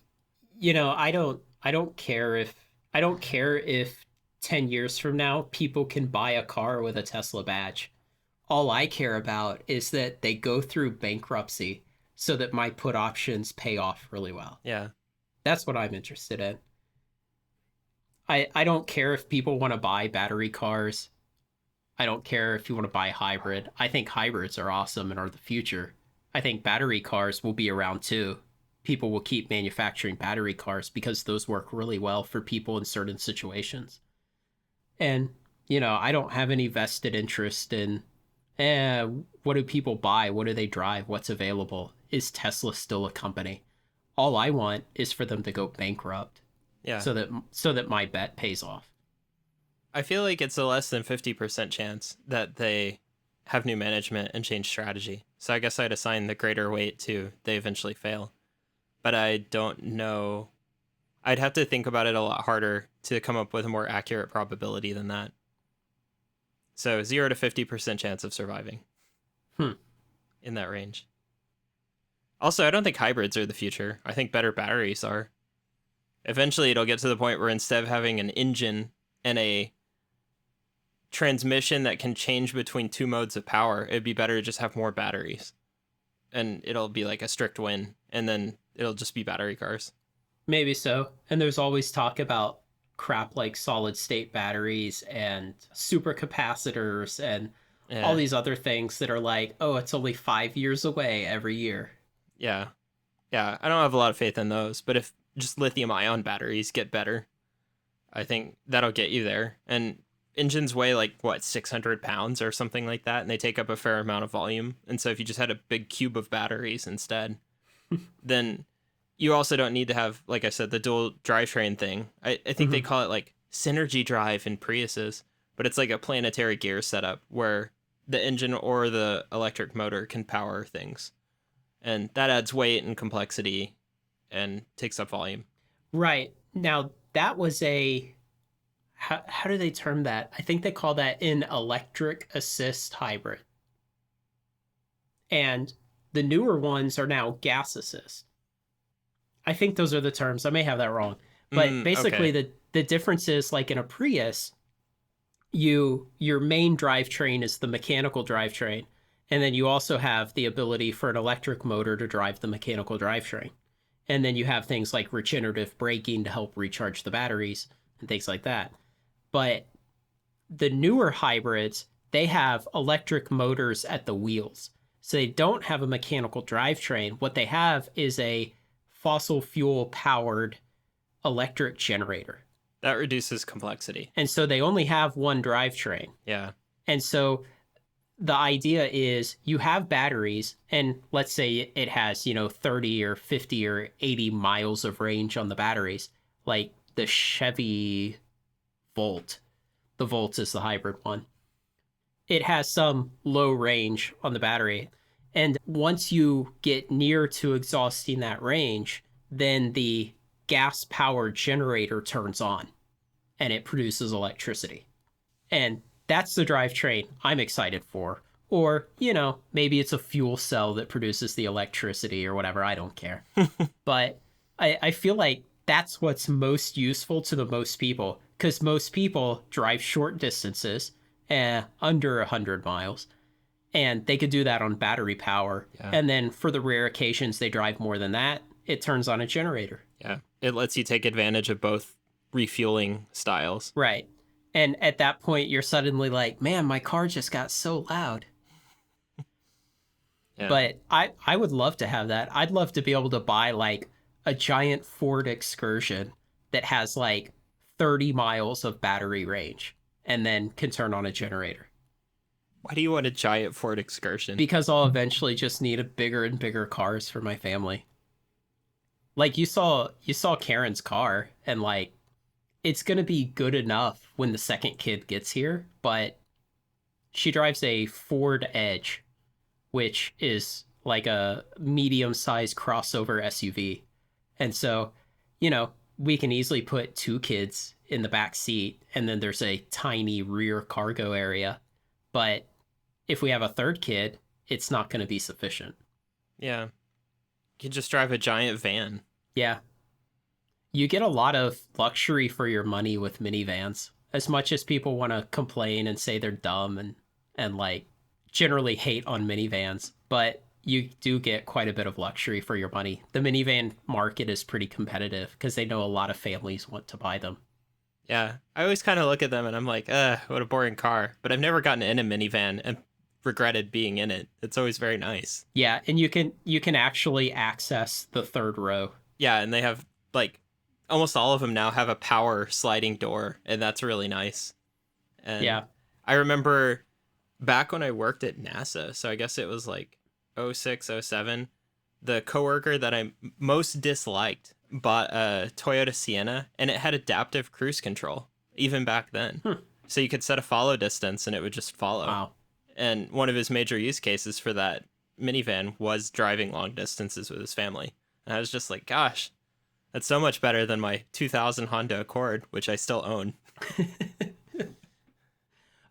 I don't care if 10 years from now people can buy a car with a Tesla badge. All I care about is that they go through bankruptcy so that my put options pay off really well. Yeah. That's what I'm interested in. I don't care if people want to buy battery cars. I don't care if you want to buy hybrid. I think hybrids are awesome and are the future. I think battery cars will be around too. People will keep manufacturing battery cars because those work really well for people in certain situations. And, I don't have any vested interest in, what do people buy? What do they drive? What's available? Is Tesla still a company? All I want is for them to go bankrupt. Yeah. So that my bet pays off. I feel like it's a less than 50% chance that they have new management and change strategy. So I guess I'd assign the greater weight to they eventually fail. But I don't know. I'd have to think about it a lot harder to come up with a more accurate probability than that. So 0 to 50% chance of surviving. In that range. Also, I don't think hybrids are the future. I think better batteries are. Eventually, it'll get to the point where instead of having an engine and a transmission that can change between two modes of power, it'd be better to just have more batteries. And it'll be like a strict win. And then it'll just be battery cars. Maybe so. And there's always talk about crap like solid state batteries and supercapacitors and all these other things that are like, oh, it's only 5 years away every year. Yeah. Yeah, I don't have a lot of faith in those. But if just lithium ion batteries get better, I think that'll get you there. And engines weigh like, 600 pounds or something like that. And they take up a fair amount of volume. And so if you just had a big cube of batteries instead, then you also don't need to have, like I said, the dual drivetrain thing. I think they call it like synergy drive in Priuses, but it's like a planetary gear setup where the engine or the electric motor can power things. And that adds weight and complexity and takes up volume. Right. Now, that was how do they term that? I think they call that an electric assist hybrid. And the newer ones are now gas assist. I think those are the terms. I may have that wrong. But basically, okay. the difference is like in a Prius, your main drivetrain is the mechanical drivetrain. And then you also have the ability for an electric motor to drive the mechanical drivetrain. And then you have things like regenerative braking to help recharge the batteries and things like that. But the newer hybrids, they have electric motors at the wheels. So they don't have a mechanical drivetrain. What they have is a fossil fuel powered electric generator. That reduces complexity. And so they only have one drivetrain. Yeah. And so the idea is you have batteries, and let's say it has, 30 or 50 or 80 miles of range on the batteries, like the Chevy Volt. The Volt is the hybrid one. It has some low range on the battery. And once you get near to exhausting that range, then the gas-powered generator turns on and it produces electricity. And that's the drivetrain I'm excited for. Or, maybe it's a fuel cell that produces the electricity or whatever. I don't care. But I feel like that's what's most useful to the most people, because most people drive short distances, under 100 miles. And they could do that on battery power. Yeah. And then for the rare occasions they drive more than that, it turns on a generator. Yeah. It lets you take advantage of both refueling styles. Right. And at that point, you're suddenly like, man, my car just got so loud. Yeah. But I would love to have that. I'd love to be able to buy like a giant Ford Excursion that has like 30 miles of battery range and then can turn on a generator. Why do you want a giant Ford Excursion? Because I'll eventually just need a bigger and bigger cars for my family. Like you saw Karen's car, and like it's going to be good enough when the second kid gets here, but she drives a Ford Edge, which is like a medium-sized crossover SUV. And so, we can easily put 2 kids in the back seat, and then there's a tiny rear cargo area. But if we have a third kid, it's not going to be sufficient. Yeah. You can just drive a giant van. Yeah. You get a lot of luxury for your money with minivans. As much as people want to complain and say they're dumb and like generally hate on minivans, but you do get quite a bit of luxury for your money. The minivan market is pretty competitive because they know a lot of families want to buy them. Yeah. I always kind of look at them and I'm like, what a boring car. But I've never gotten in a minivan and regretted being in it. It's always very nice. Yeah, and you can actually access the third row. Yeah, and they have like almost all of them now have a power sliding door, and that's really nice. And Yeah. I remember back when I worked at NASA, so I guess it was like '06, '07, the coworker that I most disliked bought a Toyota Sienna, and it had adaptive cruise control even back then. So you could set a follow distance and it would just follow. Wow. And one of his major use cases for that minivan was driving long distances with his family. And I was just like, gosh, that's so much better than my 2000 Honda Accord, which I still own.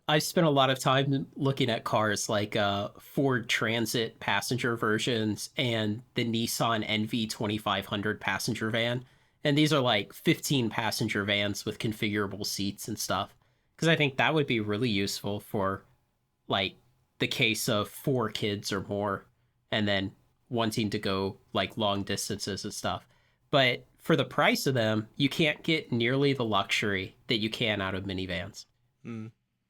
I've spent a lot of time looking at cars like Ford Transit passenger versions and the Nissan NV 2500 passenger van. And these are like 15 passenger vans with configurable seats and stuff. Because I think that would be really useful for like the case of 4 kids or more and then wanting to go like long distances and stuff. But for the price of them, you can't get nearly the luxury that you can out of minivans.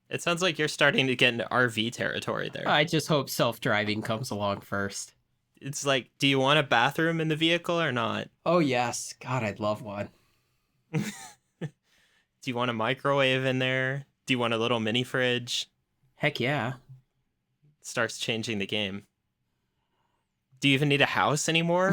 It sounds like you're starting to get into RV territory there. I just hope self-driving comes along first. It's like, do you want a bathroom in the vehicle or not? Oh, yes. God, I'd love one. Do you want a microwave in there? Do you want a little mini fridge? Heck yeah. Starts changing the game. Do you even need a house anymore?